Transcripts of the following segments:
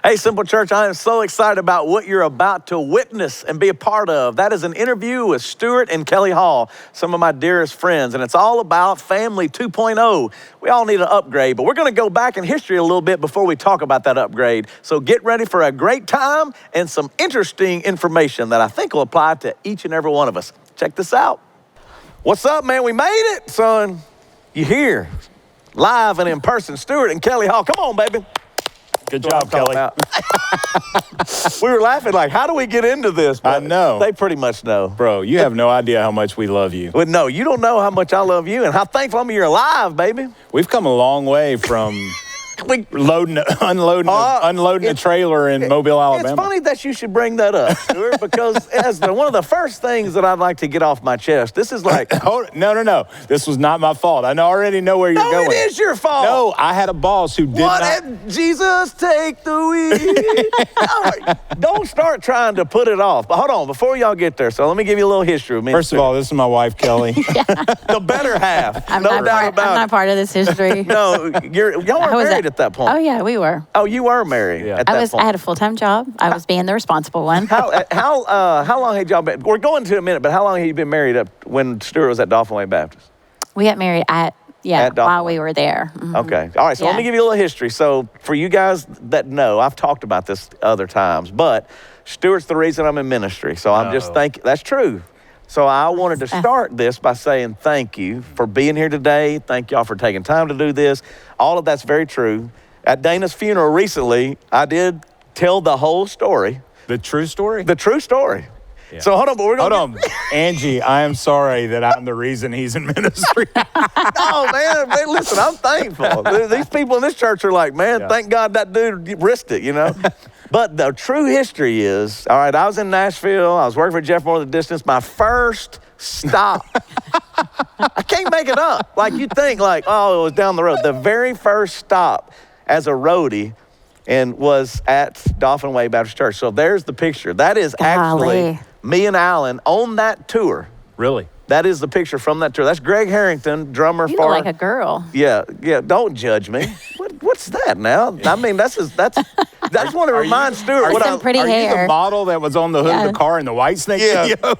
Hey, Simple Church, I am so excited about what you're about to witness and be a part of. That is an interview with Stuart and Kellee Hall, some of my dearest friends, and it's all about Family 2.0. We all need an upgrade, but we're going to go back in history a little bit before we talk about that upgrade. So get ready for a great time and some interesting information that I think will apply to each and every one of us. Check this out. What's up, man? We made it, son. You here, live and in person, Stuart and Kellee Hall. Come on, baby. Good job, Kelly. We were laughing like, how do we get into this? I know. They pretty much know. Bro, you have no idea how much we love you. But no, you don't know how much I love you and how thankful I'm you're alive, baby. We've come a long way from unloading a trailer in Mobile, Alabama. It's funny that you should bring that up, Stuart, because as one of the first things that I'd like to get off my chest, this is like... No. This was not my fault. I already know where you're going. No, it is your fault. No, I had a boss who did not... Jesus, take the wheel. Don't start trying to put it off. But hold on, before y'all get there, so let me give you a little history of me. First of all, this is my wife, Kelly. The better half. I'm not part of this history. No, y'all were married at that point. Oh, yeah, we were. Oh, you were married at that point. I had a full-time job. I was being the responsible one. How long had y'all been? We're going to in a minute, but how long had you been married up when Stuart was at Dauphin Way Baptist? We got married while we were there. Mm-hmm. Okay. All right, so let me give you a little history. So for you guys that know, I've talked about this other times, but Stuart's the reason I'm in ministry. So I'm just thinking, that's true. So I wanted to start this by saying thank you for being here today. Thank y'all for taking time to do this. All of that's very true. At Dana's funeral recently, I did tell the whole story. The true story? The true story. Yeah. So hold on, but we're going to... Hold on. Angie, I am sorry that I'm the reason he's in ministry. No, man, listen, I'm thankful. These people in this church are like, man, thank God that dude risked it, you know? But the true history is, all right, I was in Nashville. I was working for Jeff Moore the Distance. My first stop. I can't make it up. Like, you think, like, oh, it was down the road. The very first stop as a roadie and was at Dauphin Way Baptist Church. So there's the picture. That is actually me and Alan on that tour. Really? That is the picture from that tour. That's Greg Harrington, drummer you for... You look like a girl. Yeah. Don't judge me. What's that now? I mean, I just want to remind Stuart. Some pretty hair. Are you the model that was on the hood of the car in the White Snake video?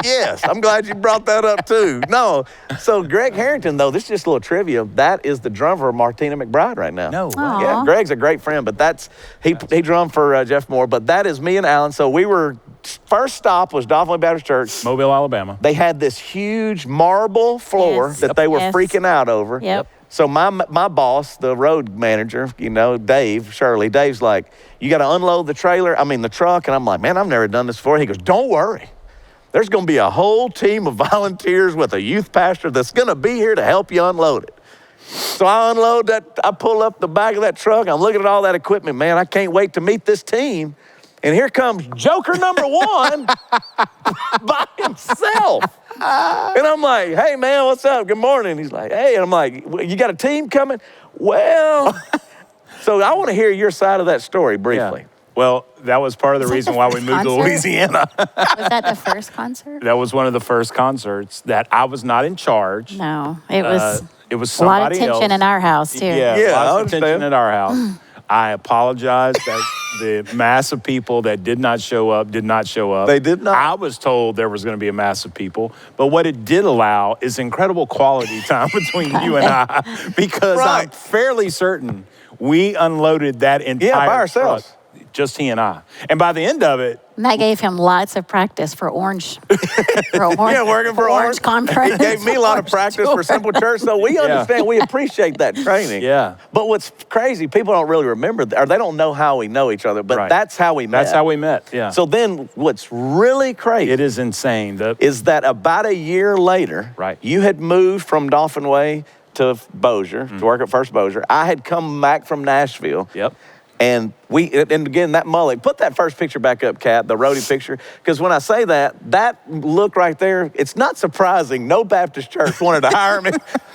Yes, I'm glad you brought that up too. No, so Greg Harrington, though, this is just a little trivia. That is the drummer of Martina McBride right now. No way. Yeah, Greg's a great friend, but he drummed for Jeff Moore. But that is me and Alan. So we were... First stop was Dauphin Way Baptist Church. Mobile, Alabama. They had this huge marble floor that they were freaking out over. Yep. So my boss, the road manager, Dave's like, you got to unload the truck. And I'm like, man, I've never done this before. He goes, don't worry. There's going to be a whole team of volunteers with a youth pastor that's going to be here to help you unload it. So I unload that. I pull up the back of that truck. I'm looking at all that equipment. Man, I can't wait to meet this team. And here comes Joker number one by himself. And I'm like, hey, man, what's up? Good morning. He's like, hey. And I'm like, you got a team coming? Well, so I want to hear your side of that story briefly. Yeah. Well, that was part of the reason why we moved to Louisiana. Was that the first concert? That was one of the first concerts that I was not in charge. No, it was somebody else. A lot of tension in our house, too. Yeah, a lot of tension in our house. I apologize that the mass of people that did not show up. They did not. I was told there was going to be a mass of people. But what it did allow is incredible quality time between you and I. Because I'm fairly certain we unloaded that entire by ourselves. Truck, just he and I. And by the end of it, and that gave him lots of practice for Orange. Working for Orange Conference. It gave me a lot of practice for Simple Church, so we understand, we appreciate that training. Yeah. But what's crazy, people don't really remember, or they don't know how we know each other, but that's how we met. That's how we met, yeah. So then what's really crazy. It is insane. Is that about a year later, you had moved from Dauphin Way to Bossier, to work at First Bossier. I had come back from Nashville. Yep. And again, that mullet, put that first picture back up, Kat, the roadie picture. Because when I say that look right there, it's not surprising. No Baptist church wanted to hire me.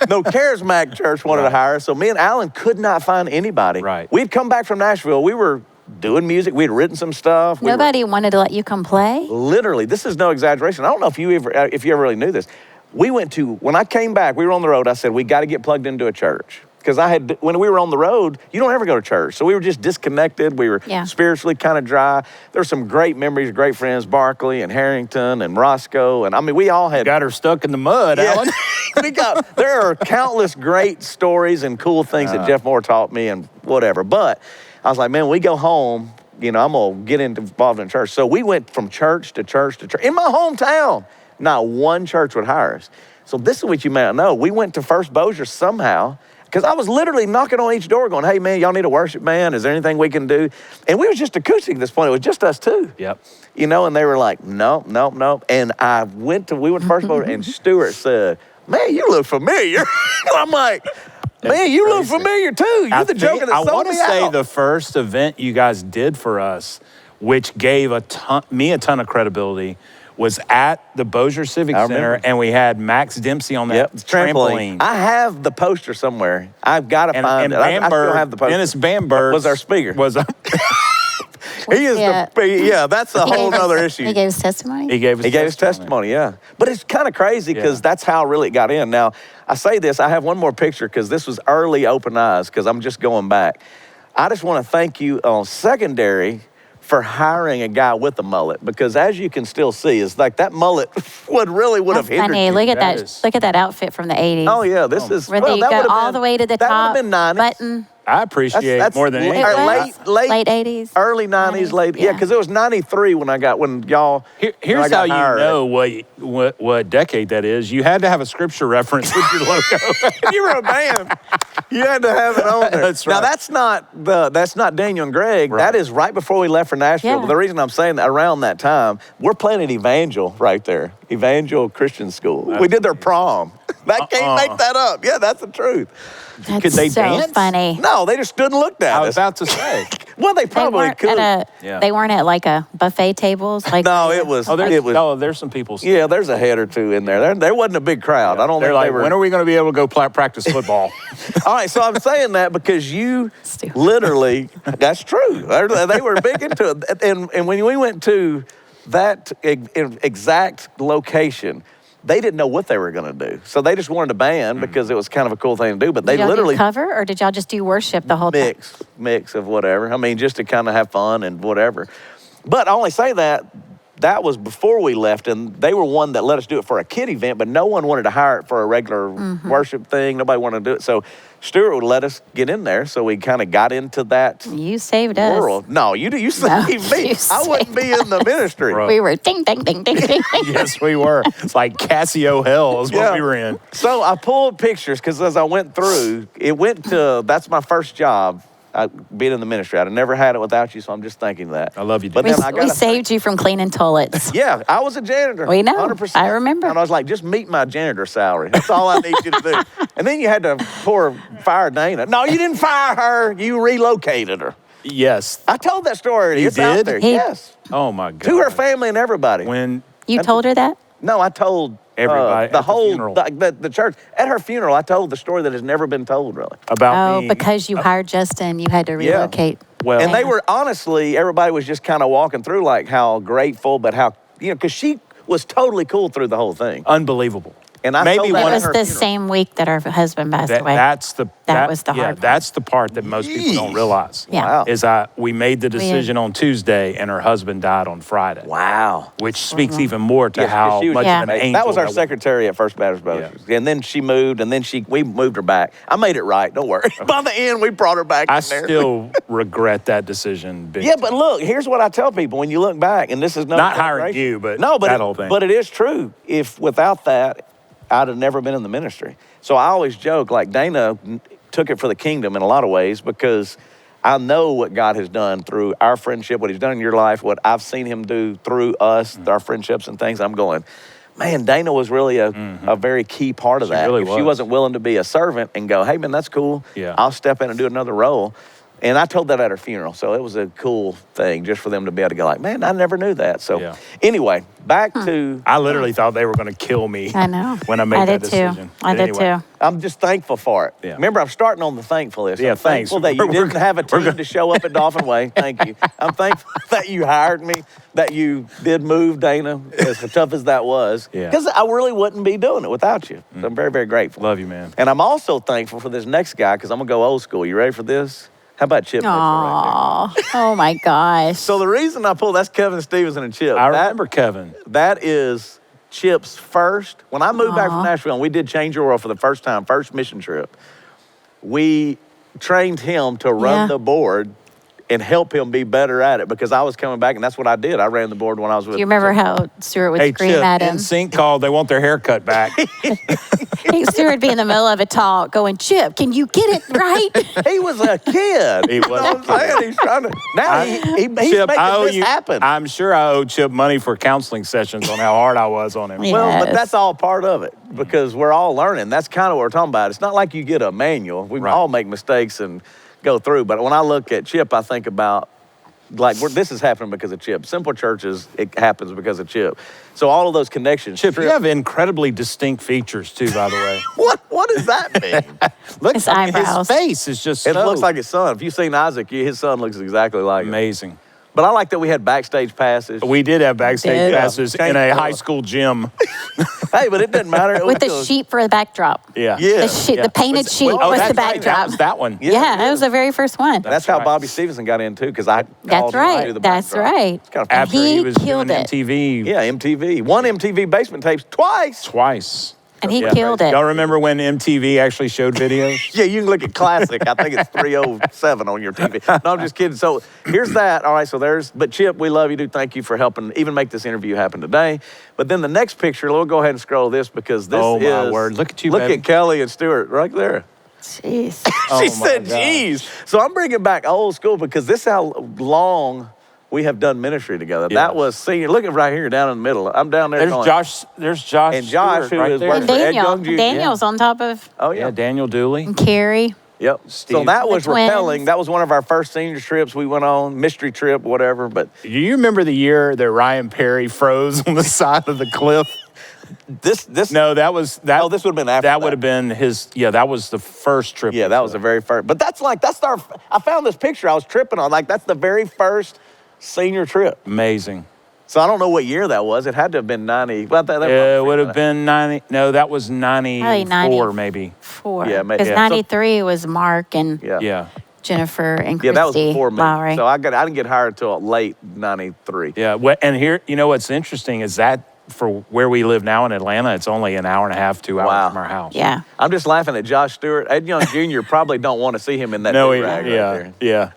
No charismatic church wanted to hire us. So me and Alan could not find anybody. Right. We'd come back from Nashville. We were doing music. We'd written some stuff. Nobody wanted to let you come play? Literally. This is no exaggeration. I don't know if you ever really knew this. When I came back, we were on the road. I said, we got to get plugged into a church. Because when we were on the road, you don't ever go to church. So we were just disconnected. We were spiritually kind of dry. There were some great memories, great friends, Barkley and Harrington and Roscoe. And I mean, we all had. Got her stuck in the mud, Alan. There are countless great stories and cool things that Jeff Moore taught me and whatever. But I was like, man, when we go home, I'm going to get involved in church. So we went from church to church to church. In my hometown, not one church would hire us. So this is what you may not know. We went to First Bossier somehow. Because I was literally knocking on each door going, hey, man, y'all need a worship band? Is there anything we can do? And we was just acoustic at this point. It was just us two. Yep. And they were like, nope. And we went to First Bossier, and Stuart said, man, you look familiar. I'm like, man, you look familiar too. You're the joker that sold me out. I want to say the first event you guys did for us, which gave me a ton of credibility, was at the Bossier Civic Center, and we had Max Dempsey on that trampoline. I have the poster somewhere. I've got to find it. I still have the poster. Dennis Bamberg was our speaker. He is that's a whole other issue. He gave his testimony? He gave his testimony, yeah. But it's kind of crazy because that's how really it got in. Now, I say this, I have one more picture because this was early Open Eyes because I'm just going back. I just want to thank you on secondary for hiring a guy with a mullet, because as you can still see, it's like that mullet would have hindered funny. you. Look at that outfit from the 80s. Oh yeah, this is where you go all the way to the top. That would have been 90s. Button. I appreciate more than anything. Late 80s, early 90s, late. Yeah, because it was 93 when y'all. Here's how you know what decade that is. You had to have a scripture reference with your logo. You were a band. You had to have it on there. That's right. Now that's not Daniel and Greg. Right. That is right before we left for Nashville. Yeah. But the reason I'm saying that around that time, we're playing at Evangel right there, Evangel Christian School. We did their prom. I can't make that up. Yeah, that's the truth. Could they so dance? Funny. No, they just stood and looked at us. I was about to say. Well, they probably could. They weren't at like a buffet tables. Like no, it was. There's some people. Yeah, there's a head or two in there. There wasn't a big crowd. Yeah. I don't think like, they were. When are we going to be able to go practice football? All right, so I'm saying that because you literally, that's true. They were big into it. And when we went to that exact location, they didn't know what they were going to do. So they just wanted a band because it was kind of a cool thing to do. But they literally. Did y'all do cover or did y'all just do worship the whole time? Mix of whatever. I mean, just to kind of have fun and whatever. But I only say that was before we left, and they were one that let us do it for a kid event, but no one wanted to hire it for a regular worship thing. Nobody wanted to do it. So Stuart would let us get in there, so we kind of got into that. You saved us. World. No, you saved me. I wouldn't be in the ministry. Bro. We were ding, ding, ding, ding, ding. Yes, we were. It's like Casio hell is what we were in. So I pulled pictures because as I went through, that's my first job. Being in the ministry. I'd never had it without you, so I'm just thinking that. I love you, but we saved you from cleaning toilets. Yeah, I was a janitor. We know. 100%. I remember. And I was like, just meet my janitor salary. That's all I need you to do. And then you had to fire Dana. No, you didn't fire her. You relocated her. Yes. I told that story. It's out there. Yes. Oh, my God. To her family and everybody. You told her that? No, I told everybody. The church. At her funeral, I told the story that has never been told, really. About me. Because you hired Justin, you had to relocate. Well, and they were, honestly, everybody was just kind of walking through like how grateful, but how, because she was totally cool through the whole thing. Unbelievable. And I told her it was the same week that her husband passed away. That was the hard part. That's the part that most people don't realize. Yeah. Wow. We made the decision on Tuesday, and her husband died on Friday. Wow. Which speaks even more to how much of an angel that was our secretary at First Baptist Bossier. Yeah. And then she moved, and then we moved her back. I made it right. Don't worry. By the end, we brought her back in there. I still regret that decision. But look, here's what I tell people when you look back, and this is not hiring you, but that whole thing. But it is true. If without that, I'd have never been in the ministry. So I always joke, like Dana took it for the kingdom in a lot of ways because I know what God has done through our friendship, what he's done in your life, what I've seen him do through us, our friendships and things. I'm going, man, Dana was really a very key part of that. Really if she wasn't willing to be a servant and go, hey, man, that's cool. Yeah. I'll step in and do another role. And I told that at her funeral, so it was a cool thing just for them to be able to go like, man, I never knew that. So anyway, back to... I literally thought they were going to kill me. I know. When I made that decision. I did too. I'm just thankful for it. Yeah. Remember, I'm starting on the thankful list. Yeah, I'm thankful that you didn't have a team to show up at Dolphin Way. Thank you. I'm thankful that you hired me, that you did move Dana, as tough as that was. Because I really wouldn't be doing it without you. So I'm very, very grateful. Love you, man. And I'm also thankful for this next guy because I'm going to go old school. You ready for this? How about Chip? Right there? Oh my gosh. So the reason I pulled, that's Kevin Stevenson and Chip. I remember Kevin. That is Chip's first. When I moved back from Nashville and we did Change Your World for the first time, first mission trip, we trained him to run the board and help him be better at it because I was coming back and that's what I did. I ran the board when I was with Do you remember how Stuart would scream Chip, at him? NSYNC called, they want their hair cut back. Stuart would be in the middle of a talk going, Chip, can you get it right? He was a kid. He was. You know what I'm saying? He's trying to. Now he's Chip, making this happen. I'm sure I owe Chip money for counseling sessions on how hard I was on him. Yeah. Well, but that's all part of it because we're all learning. That's kind of what we're talking about. It's not like you get a manual. We all make mistakes and go through. But when I look at Chip, I think about this is happening because of Chip. Simple churches, it happens because of Chip. So all of those connections. Chip, you have incredibly distinct features too, by the way. What does that mean? Look, His eyebrows. His face is just It looks like his son. If you've seen Isaac, his son looks exactly like him. amazing. But I like that we had backstage passes. We did have backstage passes in a high school gym. Hey, but it doesn't matter. With the sheet for the backdrop. Yeah. The painted sheet was the backdrop. That was that one. Yeah, that was the very first one. That's how Bobby Stevenson got in too, because I That's called him to do right. the That's backdrop. right. It's kind of After he was doing killed it. MTV. Yeah, MTV. One MTV basement tapes twiise. Twice. And he killed it. Y'all remember when MTV actually showed videos? Yeah, you can look at classic. I think it's 307 on your TV. No, I'm just kidding. So here's that. All right, but Chip, we love you, dude. Thank you for helping even make this interview happen today. But then the next picture, we'll go ahead and scroll this because this Oh, my word. Look at you, Look baby. at Kelly and Stuart right there. Jeez. She said, geez. So I'm bringing back old school because this is how long we have done ministry together. Yeah. That was senior. Look at right here down in the middle. I'm down there. There's going, Josh. There's Josh. And Josh, Stewart who right is there. working And for Ed Daniel. Young Jr. Daniel's on top of Oh, yeah. Yeah, Daniel Dooley. and Carrie. Yep. Steve. So that was The twins. repelling. That was one of our first senior trips we went on, mystery trip, whatever. But Do you remember the year that Ryan Perry froze on the side of the cliff? this No, that was that. Oh, this would have been after That would have been his. Yeah, that was the first trip. Yeah, that was the very first. But that's our. I found this picture I was tripping on. Like that's the very first senior trip. amazing. So I don't know what year that was. It had to have been 90. Well, It would have been 90. No, that was 94, Probably maybe. 4. Yeah, maybe. Because Yeah. 93 was Mark and Yeah. Jennifer and Christy Yeah, that was before me. Lowry. So I didn't get hired until late 93. Yeah. And here, you know what's interesting is that for where we live now in Atlanta, it's only an hour and a half, 2 hours Wow. from our house. Yeah. I'm just laughing at Josh Stewart. Ed Young Jr. probably don't want to see him in that No, do-rag right yeah, there. yeah.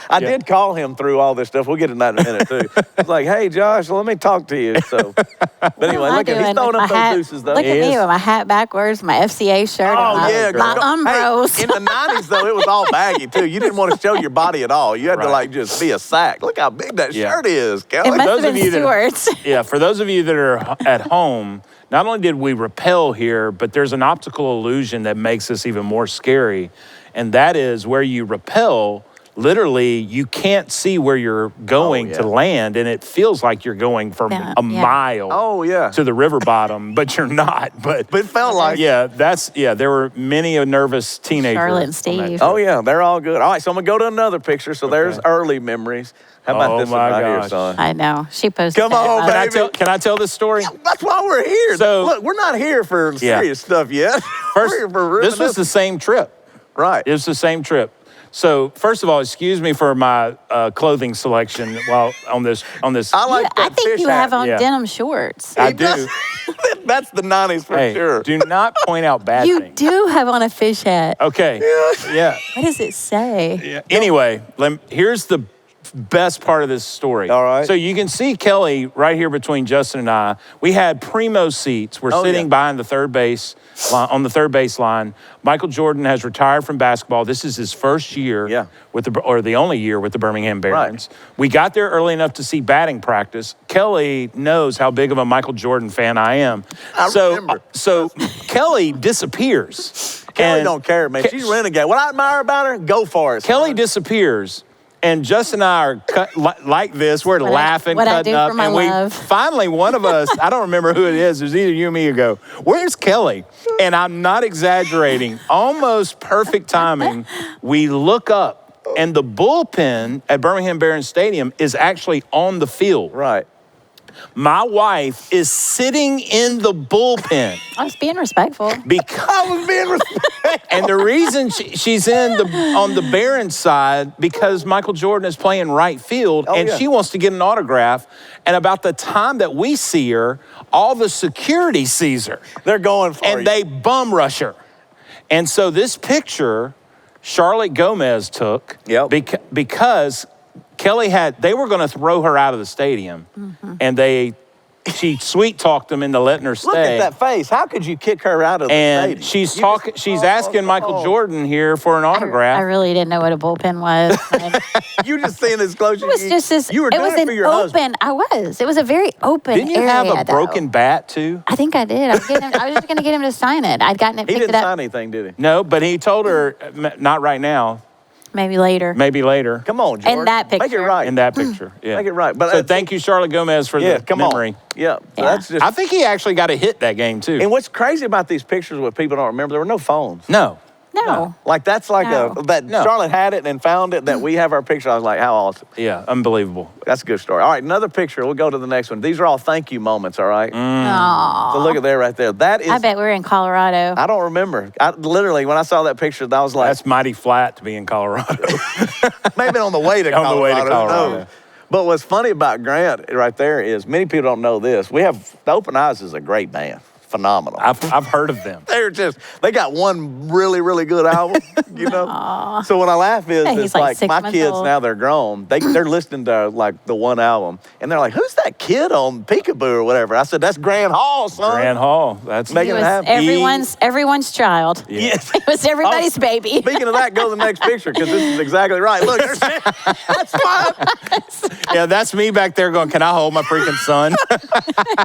I did call him through all this stuff. We'll get into that in a minute, too. It's like, hey, Josh, let me talk to you. So, but anyway, look at he's throwing up those deuces, though. Look at me with my hat backwards, my FCA shirt, Oh, and yeah. my Umbros. Hey, in the 90s, though, it was all baggy, too. You didn't want to show your body at all. You had to, like, just be a sack. Look how big that shirt is, Kelly. It must those have of been you that- Stewart's. Yeah, for those of you that are at home, not only did we repel here, but there's an optical illusion that makes this even more scary. And that is where you repel, literally, you can't see where you're going to land, and it feels like you're going from a mile to the river bottom, but you're not. But it felt like there were many a nervous teenager. Charlotte and Steve. Oh, yeah, they're all good. All right, so I'm going to go to another picture. So there's early memories. How about this one right here, son? I know. She posted Come that. on, baby. Can I tell this story? Yeah, that's why we're here. So- look, we're not here for serious stuff yet. First, we're here for this was the same trip. Right. It was the same trip. So first of all, excuse me for my clothing selection while on this. I like that I think fish you hat. have on denim shorts. I do. That's the 90s for sure. Do not point out bad You things. do have on a fish hat. Okay. Yeah. What does it say? Yeah. Anyway, here's the best part of this story. All right. So you can see Kelly right here between Justin and I. We had primo seats. We're sitting behind the third base on the third base line. Michael Jordan has retired from basketball. This is his first year with the only year with the Birmingham Barons. Right. We got there early enough to see batting practice. Kelly knows how big of a Michael Jordan fan I am. I remember. So Kelly disappears. Kellee And don't care, man. She's renegade. What I admire about her, go for it. Kellee disappears. And Justin and I are like this. We're laughing, what I cutting do up. for my and love. finally, one of us, I don't remember who it is. It was either you or me who go, where's Kellee? And I'm not exaggerating. Almost perfect timing. We look up, and the bullpen at Birmingham Barons Stadium is actually on the field. Right. My wife is sitting in the bullpen. I was being respectful. I was being respectful. And the reason she's on the Barons side, because Michael Jordan is playing right field, and she wants to get an autograph. And about the time that we see her, all the security sees her. They're going for and they bum rush her. And so this picture, Charlotte Gomez took because Kellee they were going to throw her out of the stadium, and she sweet talked them into letting her stay. Look at that face. How could you kick her out of the stadium? And she's asking Michael Jordan here for an autograph. I really didn't know what a bullpen was. You just seeing as close It was just this. You were it was doing it an for your open. husband. I was. It was a very open. Didn't you area, have a though. broken bat too? I think I did. I was just going to get him to sign it. I'd gotten it. He picked didn't it up. sign anything, did he? No, but he told her, not right now, Maybe later. maybe later. Come on, George. In that Make it picture. right. In that picture, yeah. Make it right. But So thank you, Charlotte Gomez, for the come memory. on. Yeah. So Yeah. that's just. I think he actually got a hit that game too. And what's crazy about these pictures, what people don't remember, there were no phones. No. No. Like that's like No. Charlotte had it and found it that we have our picture. I was like, how awesome. Yeah, unbelievable. That's a good story. All right, another picture. We'll go to the next one. These are all thank you moments, all right? Aw. So look at there right there. That is, I bet we were in Colorado. I don't remember. Literally, when I saw that picture, I was like, That's mighty flat to be in Colorado. maybe on the way to Colorado. On the way to who Colorado. knows? But what's funny about Grant right there is many people don't know this. We have, the Open Eyes is a great band. Phenomenal. I've heard of them. They got one really, really good album, you know? So when I laugh is, He's it's like like 6 my months kids old. now, they're grown. They're listening to like the one album and they're like, who's that kid on Peekaboo or whatever? I said, that's Grant Hall, son. Grant Hall. That's Make It it was happen. everyone's child. Yes. It was everybody's baby. Speaking of that, go to the next picture because this is exactly right. Look, that's fine. Yeah, that's me back there going, can I hold my freaking son?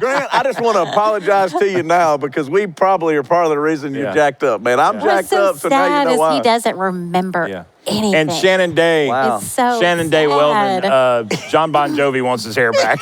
Grant, I just want to apologize to you now because we probably are part of the reason you're Yeah. jacked up, man. I'm What's jacked so up, so now sad you know is why. he doesn't remember anything. And Shannon Day. Wow. It's so Shannon Day sad. Weldon. John Bon Jovi wants his hair back.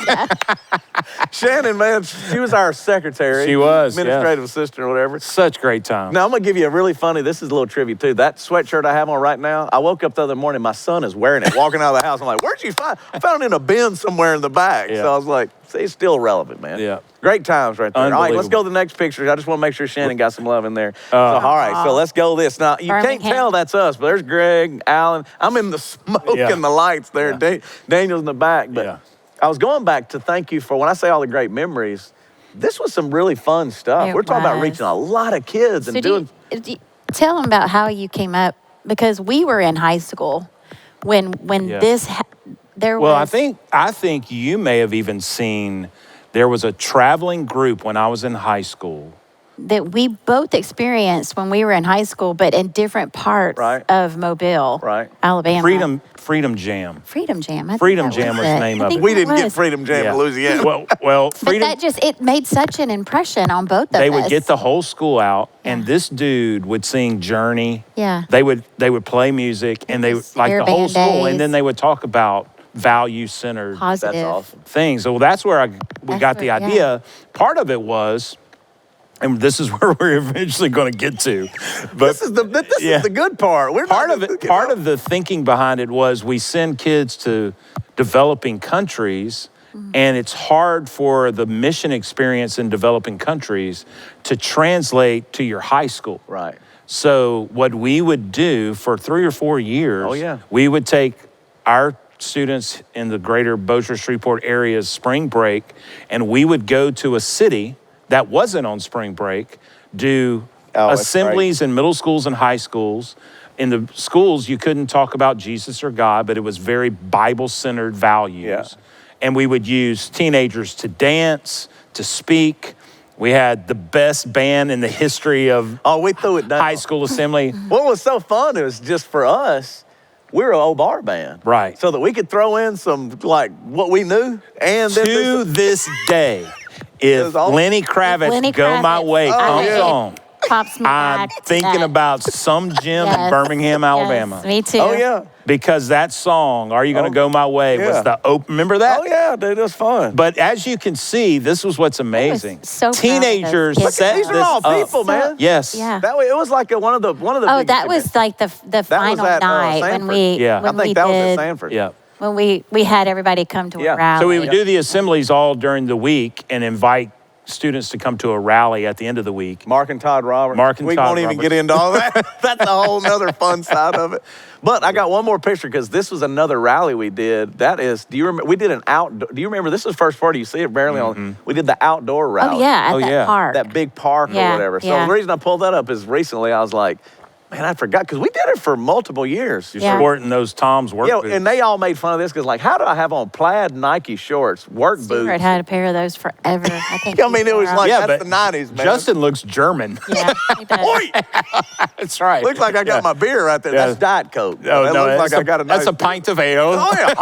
Shannon, man, she was our secretary. She was, yeah. Administrative assistant or whatever. Such great time. Now, I'm going to give you a really funny, this is a little trivia too. That sweatshirt I have on right now, I woke up the other morning, my son is wearing it, walking out of the house. I'm like, where'd you find it? I found it in a bin somewhere in the back. Yeah. So I was like, see, it's still relevant, man. Yeah. Great times right there. All right, let's Unbelievable. go to the next picture. I just want to make sure Shannon got some love in there. All right, so let's go this. Now, you can't Birmingham. tell that's us, but there's Greg, Alan. I'm in the smoke Yeah. and the lights there. Yeah. Daniel's in the back. But Yeah. I was going back to thank you for, when I say all the great memories, this was some really fun stuff. It We're talking about was. reaching a lot of kids and So doing. tell them about how you came up, because we were in high school when Yeah. there Well, was. I think you may have even seen there was a traveling group when I was in high school. that we both experienced when we were in high school, but in different parts Right. of Mobile, Right. Alabama. Freedom Jam. Freedom Jam. I think Freedom that Jam was it. the name I of think it. We that didn't get was. Freedom Jam Yeah. in Louisiana. Well, But Freedom. it made such an impression on both of us. They would get the whole school out, and this dude would sing Journey. Yeah. They would play music, and they was like the whole hairband school, and days. then they would talk about value-centered positive. That's awesome. things. So that's where we That's got the where- yeah. idea. Part of it was, and this is where we're eventually going to get to, but This is the good part. We're part not of it, part of the thinking behind it was we send kids to developing countries, and it's hard for the mission experience in developing countries to translate to your high school. Right. So what we would do for 3 or 4 years, Oh, yeah. we would take our students in the greater Bossier Shreveport area's spring break, and we would go to a city that wasn't on spring break, do Oh, that's assemblies in middle schools and high schools. In the schools, you couldn't talk about Jesus or God, but it was very Bible-centered values. Yeah. And we would use teenagers to dance, to speak. We had the best band in the history of we threw it down. high school assembly. What was so fun is just for us, we're an old bar band. Right. So that we could throw in some, like, what we knew. And then To this day, if was awesome. Lenny Kravitz, Lenny Go My Kravitz. Way Oh, comes yeah. on, pops me I'm back. to thinking that. about some gym in Yes. Birmingham, Alabama. Yes, me too. Oh, yeah. Because that song, Are You Gonna Go My Way, was yeah. the open. Remember that? Oh, yeah, dude, it was fun. But as you can see, this was what's amazing. so proud of those Teenagers kids. set These are this all up. people, man. Yes. Yeah. That way, it was like one of the Oh, big that was like the final at, night when Sanford. we Yeah. when I think we that was at did Sanford. Yeah. when we had everybody come to Yeah. a rally. So we would do the assemblies all during the week and invite students to come to a rally at the end of the week. Mark and Todd Roberts. Mark and we Todd won't even Roberts. get into all that. That's a whole nother fun side of it. But I got one more picture because this was another rally we did. That is, do you remember? We did an outdoor. Do you remember? This is first party. You see it barely on. We did the outdoor rally. Oh yeah, at Oh, that yeah. park. That big park or Yeah, whatever. So yeah. the reason I pulled that up is recently I was like, man, I forgot because we did it for multiple years. You're Yeah. sporting those Tom's work Yeah, boots. and they all made fun of this because, like, how do I have on plaid Nike shorts, work Stuart boots? had a pair of those forever. I think. I mean, it was like Yeah, that's but the '90s, man. Justin looks German. Yeah, he does. Oi! That's right. Looks like I got my beer right there. Yeah. That's Diet Coke. Oh, that no, looks like that's I got a nice that's a pint of ale. Oh yeah.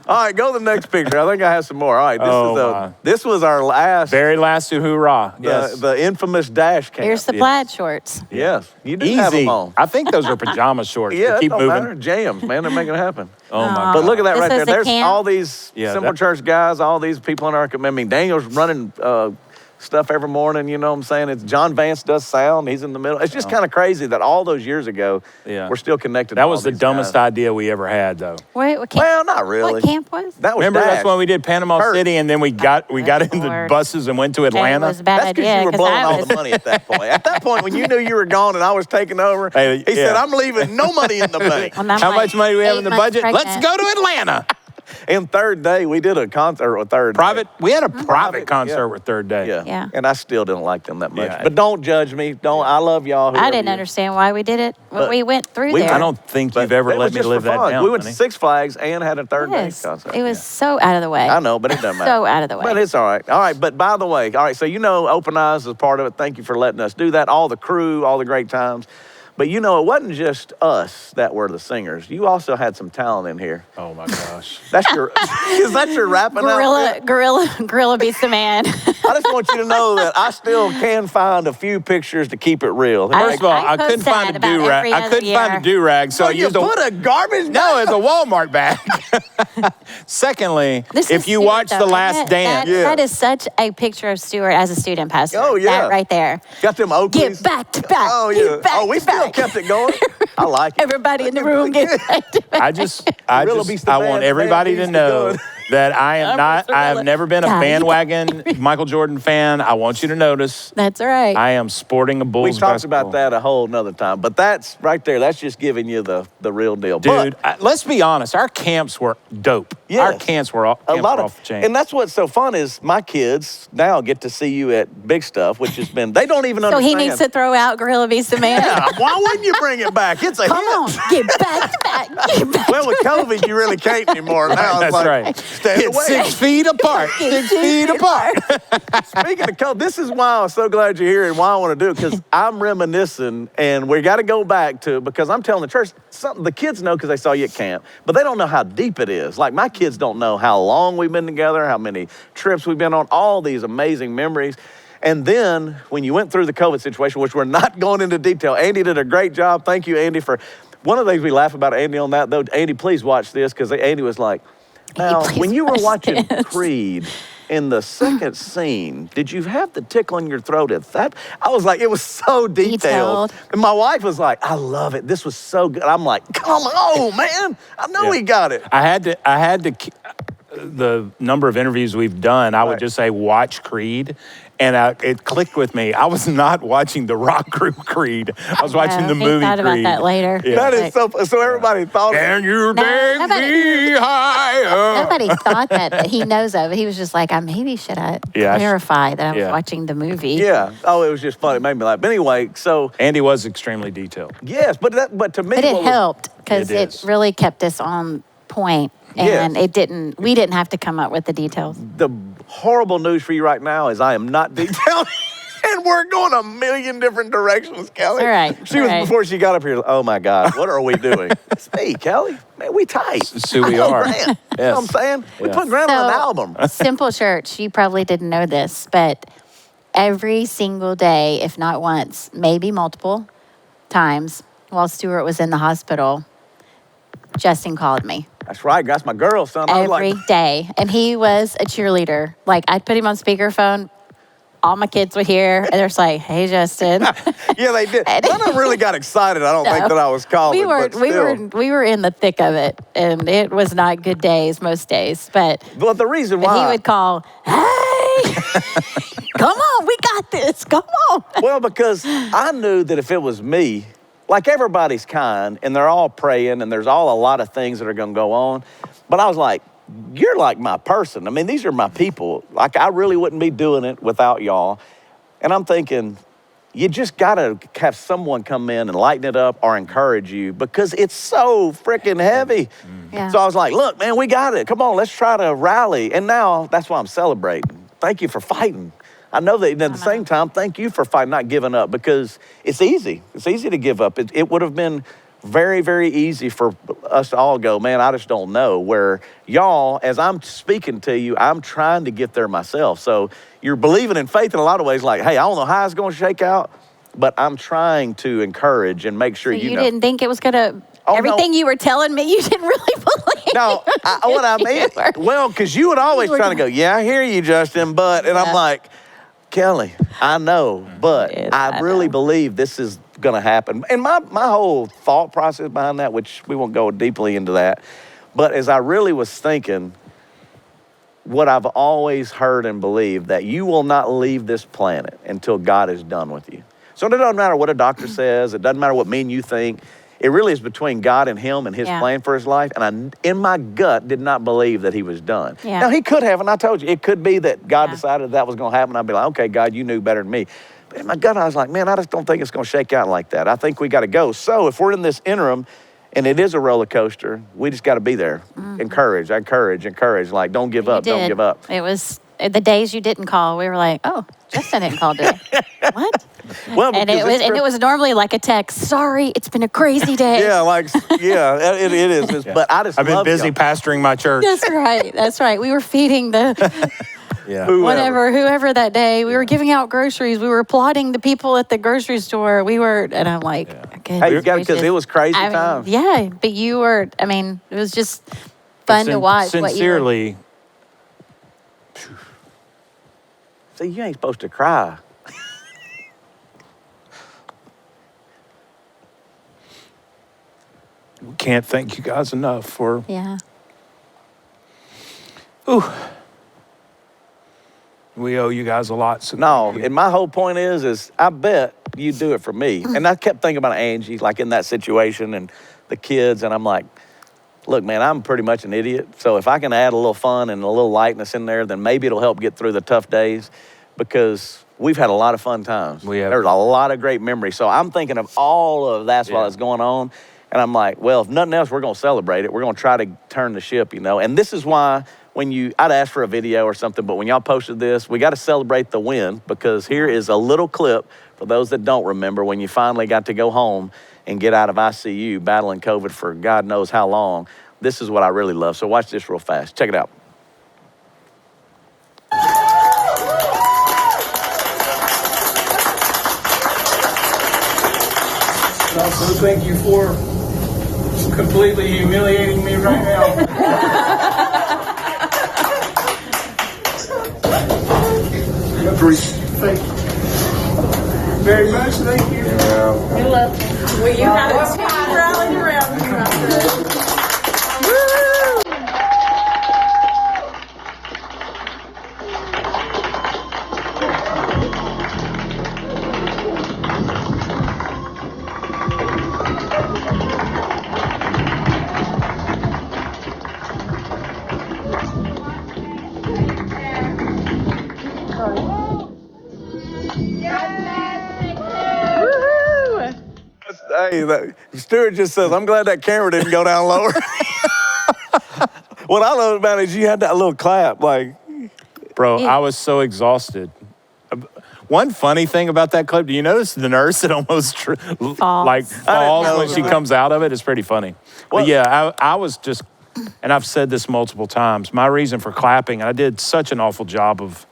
All right, go to the next picture. I think I have some more. All right, Oh, this was our last Very last hoorah. Yes. the infamous dash cam. Here's the plaid shorts. yes, you do have Easy. them on. I think those are pajama shorts. Yeah, to it keep don't moving. matter. Jams, man, they're making it happen. Oh my Aw. God. But look at that This right is there. the There's camp? all these Yeah, Simple that- Church guys, all these people in our community. I mean, Daniel's running stuff every morning, you know what I'm saying? It's John Vance does sound, he's in the middle. It's just kind of crazy that all those years ago, Yeah. we're still connected. That to was all the these dumbest guys. idea we ever had, though. Wait, what camp? Well, not really. What camp was? That was Remember, Dash. that's when we did Panama Kurt. City, and then we got in the Lord. buses and went to That Atlanta. was a bad That's because idea. you were 'cause blowing I all was- the money at that point. At that point, when you knew you were gone and I was taking over, Hey, he said, yeah. I'm leaving no money in the bank. Well, I'm How like much money do we have 8 in the months budget? Let's pregnant. go to Atlanta. And third day, we did a concert with third Private. We had a Mm-hmm. private concert yeah. with Third Day. Yeah. Yeah. And I still didn't like them that much. Yeah. But don't judge me. Don't. I love y'all. I whoever didn't you- understand why we did it when But we went through we- there. I don't think But you've ever it let was me just live for that fun. down. We went to honey. Six Flags and had a third day Yes, concert. it was so out of the way. I know, but it doesn't matter. So out of the way. But it's all right. All right, but by the way, all right, so you know Open Eyes is part of it. Thank you for letting us do that. All the crew, all the great times. But you know, it wasn't just us that were the singers. You also had some talent in here. Oh my gosh. That's your, is that your rapping outfit? Gorilla beats the man. I just want you to know that I still can find a few pictures to keep it real. First of all, I I couldn't post find that a about do-rag. every I other couldn't find a year. do-rag, so So I you used put a garbage No, bag? it's a Walmart bag. Secondly, This if is you Stuart, watch though, The isn't Last it? Dance, Yeah. That is such a picture of Stuart as a student pastor. Oh, yeah. That right there. Got them Oakleys. Get back to back. Oh, yeah. Get back Oh, we to still back. kept it going. I like it. Everybody in the room get back to back. Gorilla beats the I band, want the everybody band to beats the know gun. that I am I'm not, a I have gorilla. never been a God. bandwagon Michael Jordan fan. I want you to notice That's all right. I am sporting a Bulls We talked basketball. about that a whole nother time, but that's right there. That's just giving you the real deal. Dude, But let's be honest. Our camps were dope. Yes. Our camps were a lot off the chain. and that's what's so fun is my kids now get to see you at big stuff, which has been, they don't even so understand. he needs to throw out Gorilla beats the man. Yeah, why wouldn't you bring it back? It's a Come hit. on, get back to back. Get back. Well, with COVID, you really can't anymore. Now it's That's like, right. Stay It's away. 6 feet apart. 6 feet apart. Speaking of COVID, this is why I'm so glad you're here and why I want to do it, because I'm reminiscing, and we got to go back to, because I'm telling the church, something the kids know because they saw you at camp, but they don't know how deep it is. Like, my kids don't know how long we've been together, how many trips we've been on, all these amazing memories. And then when you went through the COVID situation, which we're not going into detail, Andy did a great job. Thank you, Andy, for one of the things we laugh about Andy on that, though. Andy, please watch this, because Andy was like, now, please when you were watch watching this. Creed, in the second scene, did you have the tickle in your throat at that? I was like, it was so detailed. Detailed. And my wife was like, I love it. This was so good. I'm like, come on, man. I know he got it. I had to, the number of interviews we've done, I would Right. just say, watch Creed. And it clicked with me. I was not watching the rock group Creed. I was watching the he movie thought Creed. about that later. Yeah. That is so everybody thought Can you No, take nobody- me higher? Nobody thought that he knows of it. He was just like, maybe should I Yeah, I clarify that I was yeah. watching the movie. Yeah. Oh, it was just funny. It made me laugh. But anyway, so Andy was extremely detailed. yes, but to me, But it what was- helped because It it is. really kept us on point. And we didn't have to come up with the details. the horrible news for you right now is I am not detailed. And we're going a million different directions, Kelly. All right, She was, all right. before she got up here, oh my God, what are we doing? It's me, Kelly. Man, we tight. It's who we I know are. Grant. You know what I'm saying? We Yeah. put Grant on an album. Simple Church, you probably didn't know this, but every single day, if not once, maybe multiple times, while Stuart was in the hospital, Justin called me. That's right. That's my girl, son. I was Every like, day. And he was a cheerleader. Like, I'd put him on speakerphone. All my kids would hear, and they're just like, "Hey, Justin." yeah, they did. None of them really got excited. I don't think that I was calling. We were in the thick of it, and it was not good days most days. But the reason why he would call, "Hey, come on, we got this. Come on." Well, because I knew that if it was me, like everybody's kind, and they're all praying, and there's a lot of things that are going to go on. But I was like, you're like my person. I mean, these are my people. Like, I really wouldn't be doing it without y'all. And I'm thinking, you just got to have someone come in and lighten it up or encourage you because it's so freaking heavy. Yeah. So I was like, look, man, we got it. Come on, let's try to rally. And now that's why I'm celebrating. Thank you for fighting. I know that at the same time, thank you for fighting, not giving up, because it's easy. It's easy to give up. It would have been very, very easy for us to all go, man, I just don't know. Where y'all, as I'm speaking to you, I'm trying to get there myself. So you're believing in faith in a lot of ways, like, hey, I don't know how it's going to shake out, but I'm trying to encourage and make sure So you know. didn't think it was going to, Oh, everything no. you were telling me, you didn't really believe. No, what I meant, well, because you would always trying to go, yeah, I hear you, Justin, but, and I'm like, Kellee, I know, but I really believe this is going to happen. And my whole thought process behind that, which we won't go deeply into that, but as I really was thinking, what I've always heard and believed, that you will not leave this planet until God is done with you. So it doesn't matter what a doctor says. It doesn't matter what me and you think. It really is between God and him and his plan for his life. And I, in my gut, did not believe that he was done. Yeah. Now, he could have, and I told you, it could be that God decided that was going to happen. I'd be like, okay, God, you knew better than me. But in my gut, I was like, man, I just don't think it's going to shake out like that. I think we got to go. So if we're in this interim, and it is a roller coaster, we just got to be there. Encourage. Like, don't give up, don't give up. It was the days you didn't call, we were like, oh, Justin didn't call today. What? Well, and it was normally like a text. Sorry, it's been a crazy day. it is. But I just I've been love busy y'all. pastoring my church. That's right. We were feeding the whoever that day. We were giving out groceries. We were applauding the people at the grocery store. And I'm like, hey, because it was crazy times. Yeah, but you were. I mean, it was just fun to watch. Sincerely. See, you ain't supposed to cry. We can't thank you guys enough for. Yeah. Ooh. We owe you guys a lot. So no, and my whole point is I bet you do it for me. And I kept thinking about Angie, like in that situation and the kids, and I'm like, look, man, I'm pretty much an idiot. So if I can add a little fun and a little lightness in there, then maybe it'll help get through the tough days, because we've had a lot of fun times. We have. There's a lot of great memories. So I'm thinking of all of that's while it's going on. And I'm like, well, if nothing else, we're going to celebrate it. We're going to try to turn the ship, And this is why I'd ask for a video or something, but when y'all posted this, we got to celebrate the win, because here is a little clip for those that don't remember when you finally got to go home and get out of ICU battling COVID for God knows how long. This is what I really love. So watch this real fast. Check it out. And also thank you for completely humiliating me right now. Thank you very much. Thank you. You're welcome. Well, you had a team rallying around you out there. Hey, Stuart just says, I'm glad that camera didn't go down lower. What I love about it is you had that little clap, like. Bro, I was so exhausted. One funny thing about that clip, do you notice the nurse that almost falls when she comes out of it? It's pretty funny. But yeah, I was just, and I've said this multiple times, my reason for clapping, and I did such an awful job of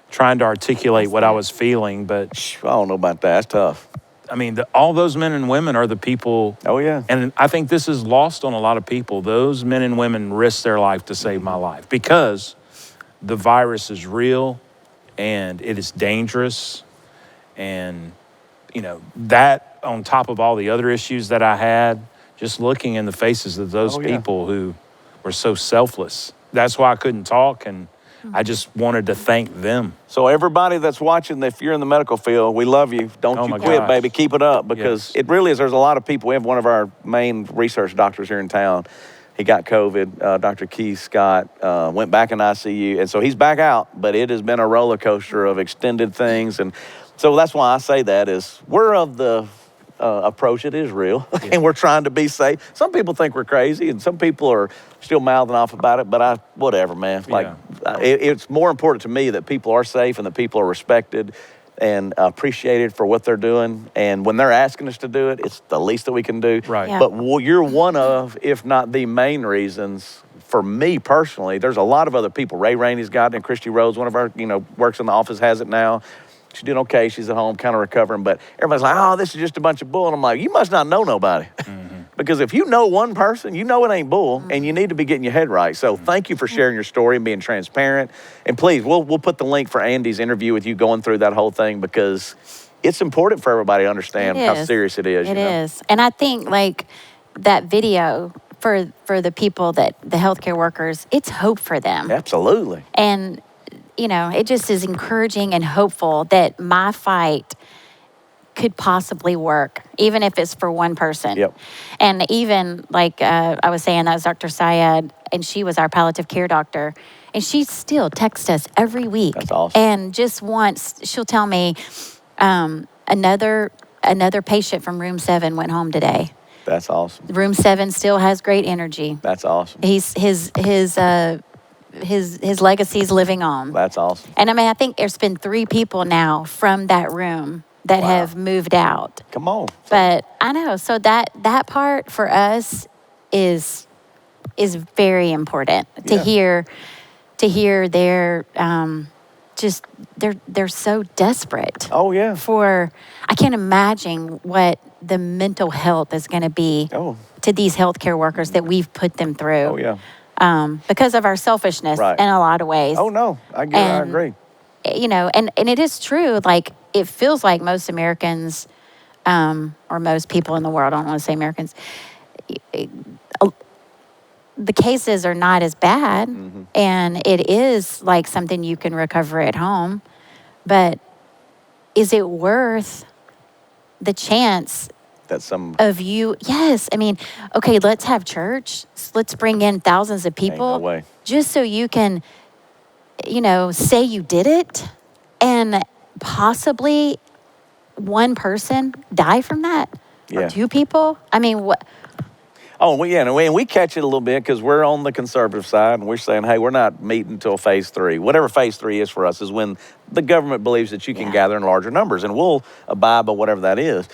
trying to articulate what I was feeling. But I don't know about that. That's tough. I mean, all those men and women are the people. Oh, yeah. And I think this is lost on a lot of people. Those men and women risk their life to save my life because the virus is real and it is dangerous. And, you know, that on top of all the other issues that I had, just looking in the faces of those people who were so selfless. That's why I couldn't talk, and I just wanted to thank them. So everybody that's watching, if you're in the medical field, we love you. Don't you quit, gosh. baby. Keep it up, because it really is. There's a lot of people. We have one of our main research doctors here in town. He got COVID. Dr. Keith Scott went back in ICU, and so he's back out. But it has been a roller coaster of extended things, and so that's why I say that is we're of the approach. It is real, and we're trying to be safe. Some people think we're crazy, and some people are still mouthing off about it. But whatever, man. Like it's more important to me that people are safe and that people are respected and appreciated for what they're doing. And when they're asking us to do it, it's the least that we can do. Right. Yeah. But you're one of, if not the main reasons. For me personally, there's a lot of other people. Ray Rainey's got it, and Christy Rhodes, one of our, works in the office, has it now. She's doing okay. She's at home, kind of recovering. But everybody's like, oh, this is just a bunch of bull. And I'm like, you must not know nobody. Because if you know one person, you know it ain't bull, and you need to be getting your head right. So thank you for sharing your story and being transparent. And please, we'll put the link for Andy's interview with you going through that whole thing, because it's important for everybody to understand how serious it is. It is. And I think like that video for the people the healthcare workers, it's hope for them. Absolutely. And, it just is encouraging and hopeful that my fight could possibly work, even if it's for one person. Yep. And even like I was saying, that was Dr. Syed, and she was our palliative care doctor. And she still texts us every week. That's awesome. And just once, she'll tell me, another patient from room 7 went home today. That's awesome. Room 7 still has great energy. That's awesome. His legacy's living on. That's awesome. And I mean, I think there's been 3 people now from that room that have moved out. Come on. But I know, so that part for us is very important to hear their just they're so desperate. Oh yeah. I can't imagine what the mental health is going to be to these healthcare workers that we've put them through. Oh yeah. Because of our selfishness in a lot of ways. Oh no, I agree. And it is true. Like it feels like most Americans, or most people in the world, I don't want to say Americans, the cases are not as bad, and it is like something you can recover at home. But is it worth the chance of you? Yes. I mean, okay, let's have church. Let's bring in thousands of people. Ain't no way. Just so you can, say you did it, and possibly one person die from that, or 2 people. I mean, what? Oh, and we catch it a little bit because we're on the conservative side, and we're saying, hey, we're not meeting until phase 3. Whatever phase 3 is for us is when the government believes that you can gather in larger numbers, and we'll abide by whatever that is.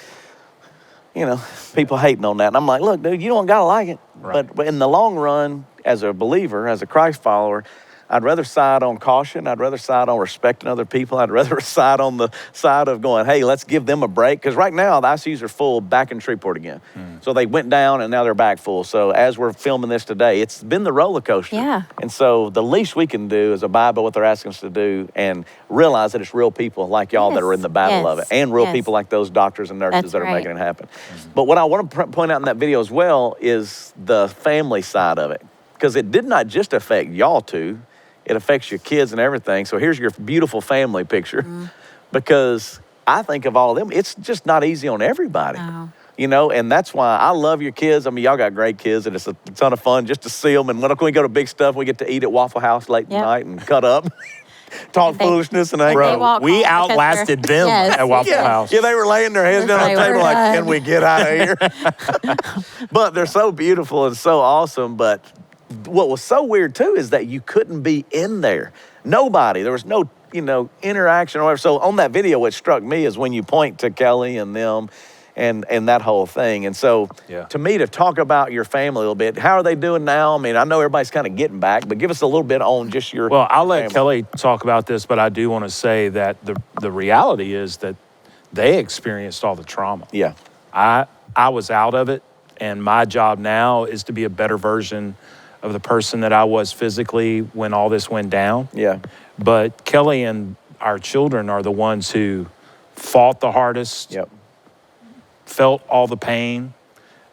People hating on that. And I'm like, look, dude, you don't got to like it. Right. But in the long run, as a believer, as a Christ follower, I'd rather side on caution. I'd rather side on respecting other people. I'd rather side on the side of going, hey, let's give them a break. Because right now, the ICUs are full back in Shreveport again. So they went down, and now they're back full. So as we're filming this today, it's been the roller coaster. Yeah. And so the least we can do is abide by what they're asking us to do and realize that it's real people like y'all that are in the battle of it, and real people like those doctors and nurses that are making it happen. But what I want to point out in that video as well is the family side of it. Because it did not just affect y'all two. It affects your kids and everything. So here's your beautiful family picture. Because I think of all of them, it's just not easy on everybody. No. And that's why I love your kids. I mean, y'all got great kids, and it's a ton of fun just to see them. And when we go to big stuff, we get to eat at Waffle House late at night and cut up, talk foolishness, and hang out. We outlasted them at Waffle House. Yeah, they were laying their heads down on the table like, can we get out of here? But they're so beautiful and so awesome. But what was so weird too is that you couldn't be in there. Nobody. There was no, interaction or whatever. So on that video, what struck me is when you point to Kelly and them, and that whole thing. And so to me, to talk about your family a little bit, how are they doing now? I mean, I know everybody's kind of getting back, but give us a little bit on just your Well, I'll let family. Kellee talk about this, but I do want to say that the reality is that they experienced all the trauma. Yeah. I was out of it, and my job now is to be a better version of the person that I was physically when all this went down. Yeah. But Kellee and our children are the ones who fought the hardest, Yep. felt all the pain,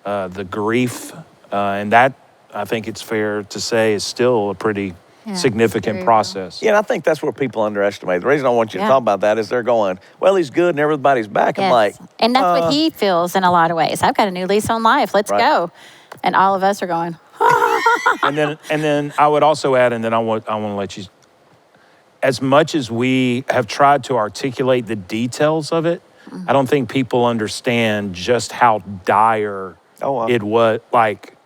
the grief, and that, I think it's fair to say, is still a pretty significant very process. Yeah, and I think that's where people underestimate. The reason I want you to talk about that is they're going, well, he's good and everybody's back. I'm like, and that's what he feels in a lot of ways. I've got a new lease on life. Let's go. And all of us are going, and then I would also add, and then I want to let you, as much as we have tried to articulate the details of it, I don't think people understand just how dire it was. Like,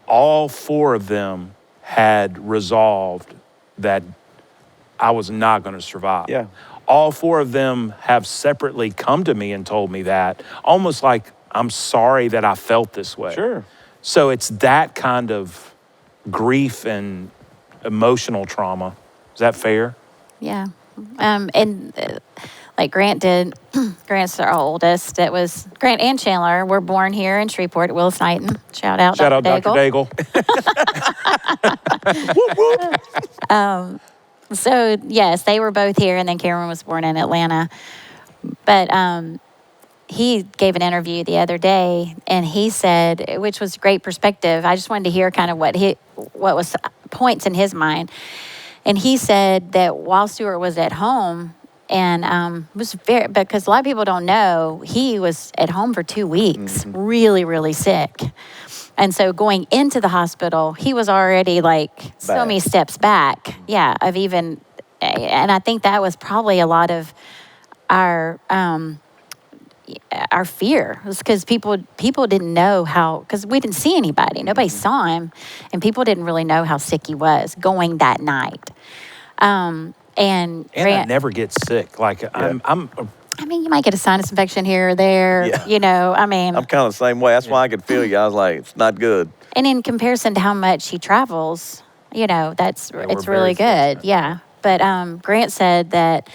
all four of them had resolved that I was not going to survive. Yeah. All four of them have separately come to me and told me that, almost like, I'm sorry that I felt this way. Sure. So it's that kind of grief and emotional trauma. Is that fair? yeah. Like Grant did, Grant's our oldest. It was Grant and Chandler were born here in Shreveport at Willis Knighton. Shout out Dr. Dr. Daigle. So yes, they were both here, and then Cameron was born in Atlanta. But he gave an interview the other day, and he said, which was great perspective. I just wanted to hear kind of what was points in his mind. And he said that while Stuart was at home, and was very, because a lot of people don't know, he was at home for 2 weeks, really, really sick. And so going into the hospital, he was already like so many steps back. Yeah, of even, and I think that was probably a lot of our fear, was because people didn't know how, because we didn't see anybody, nobody saw him, and people didn't really know how sick he was going that night. And I never get sick. Like I mean, you might get a sinus infection here or there. Yeah. You know, I mean, I'm kind of the same way. That's why I could feel you. I was like, it's not good. and in comparison to how much he travels, you know, it's we're really very good. fortunate. Yeah. But Grant said that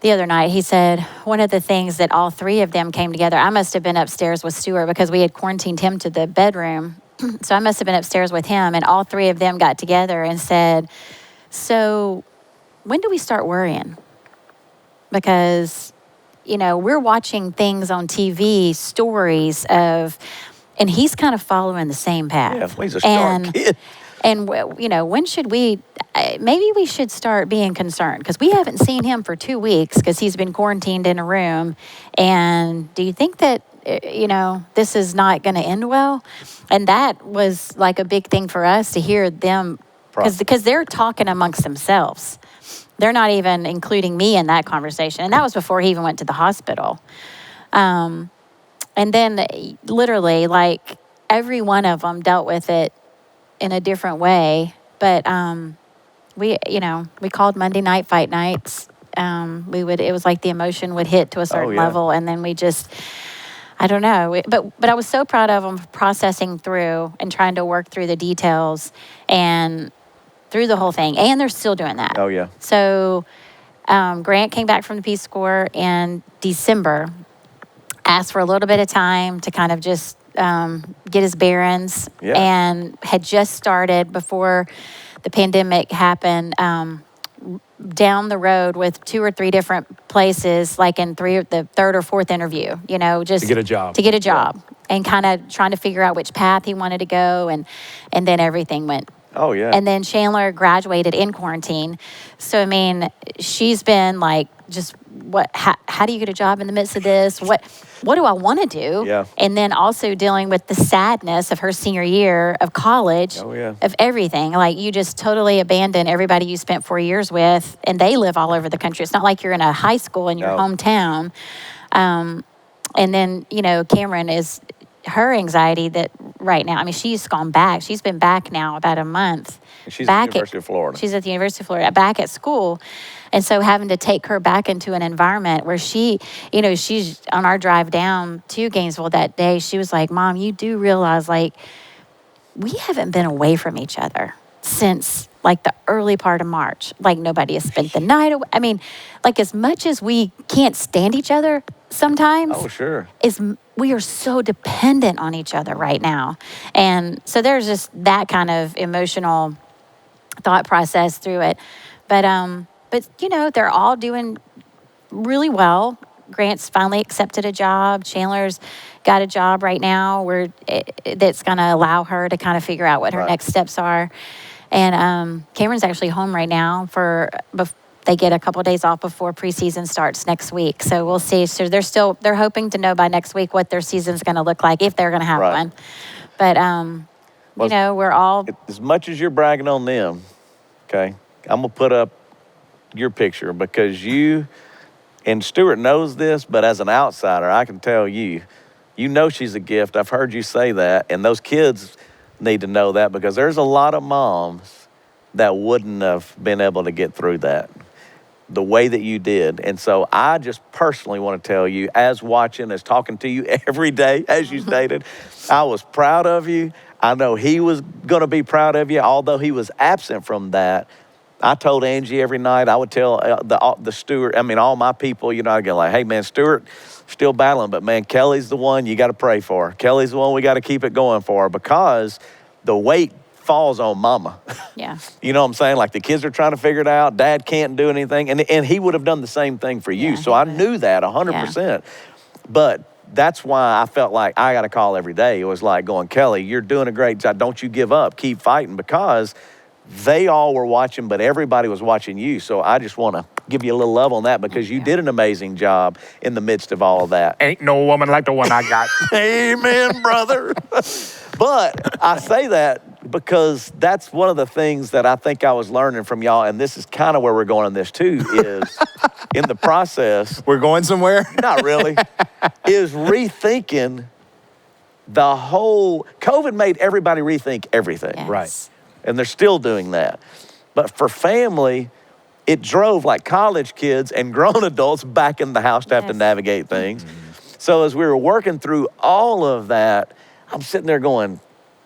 the other night, he said one of the things that all three of them came together. I must have been upstairs with Stuart because we had quarantined him to the bedroom. So I must have been upstairs with him, and all three of them got together and said, so when do we start worrying? Because, you know, we're watching things on TV, stories of, and he's kind of following the same path. Yeah, well, he's a sharp kid. And, you know, when should we, maybe we should start being concerned, because we haven't seen him for 2 weeks because he's been quarantined in a room. And do you think that, you know, this is not going to end well? And that was like a big thing for us to hear them, because they're talking amongst themselves. They're not even including me in that conversation. And that was before he even went to the hospital. And then literally, like, every one of them dealt with it in a different way. But we called Monday night fight nights. It was like the emotion would hit to a certain level, and then we just, I don't know. But I was so proud of them processing through and trying to work through the details and through the whole thing. And they're still doing that. Oh, yeah. So Grant came back from the Peace Corps in December, asked for a little bit of time to kind of just get his bearings, and had just started before the pandemic happened, down the road with 2 or 3 different places, like in the third or fourth interview, you know, just to get a job, and kind of trying to figure out which path he wanted to go, and then everything went. Oh, yeah. And then Chandler graduated in quarantine. So, I mean, she's been like, just how do you get a job in the midst of this? What do I want to do? Yeah. And then also dealing with the sadness of her senior year of college, of everything. Like, you just totally abandon everybody you spent 4 years with, and they live all over the country. It's not like you're in a high school in your hometown. And then, you know, Cameron her anxiety that right now, I mean, she's gone back. She's been back now about a month, She's back at the University of Florida. She's at the University of Florida, back at school. And so having to take her back into an environment where she, you know, she's on our drive down to Gainesville that day, she was like, Mom, you do realize, like, we haven't been away from each other since like the early part of March. Like nobody has spent the night away. I mean, like as much as we can't stand each other sometimes. Oh, sure. We are so dependent on each other right now. And so there's just that kind of emotional thought process through it. But you know, they're all doing really well. Grant's finally accepted a job. Chandler's got a job right now where that's going to allow her to kind of figure out what her next steps are. And Cameron's actually home right now they get a couple of days off before preseason starts next week. So we'll see. So they're hoping to know by next week what their season's going to look like, if they're going to have one. But, you know, we're all... As much as you're bragging on them, okay, I'm going to put up your picture because you... And Stuart knows this, but as an outsider, I can tell you, you know she's a gift. I've heard you say that. And those kids need to know that because there's a lot of moms that wouldn't have been able to get through that the way that you did. And so I just personally want to tell you, as watching, as talking to you every day, as you stated, I was proud of you. I know he was going to be proud of you, although he was absent from that. I told Angie every night, I would tell the Stuart, all my people, you know, I'd go like, hey, man, Stuart still battling, but, man, Kelly's the one you got to pray for. Kelly's the one we got to keep it going for because the weight falls on mama. Yeah. You know what I'm saying? Like the kids are trying to figure it out. Dad can't do anything. And he would have done the same thing for you. Yeah, so I knew that 100%. Yeah. But that's why I felt like I got a call every day. It was like going, Kelly, you're doing a great job. Don't you give up. Keep fighting because they all were watching, but everybody was watching you. So I just want to give you a little love on that because you did an amazing job in the midst of all of that. Ain't no woman like the one I got. Amen, brother. But I say that because that's one of the things that I think I was learning from y'all, and this is kind of where we're going on this too, is in the process. We're going somewhere? Not really. Is rethinking the whole, COVID made everybody rethink everything. Yes. Right. And they're still doing that. But for family, it drove like college kids and grown adults back in the house to have to navigate things. Mm-hmm. So as we were working through all of that, I'm sitting there going,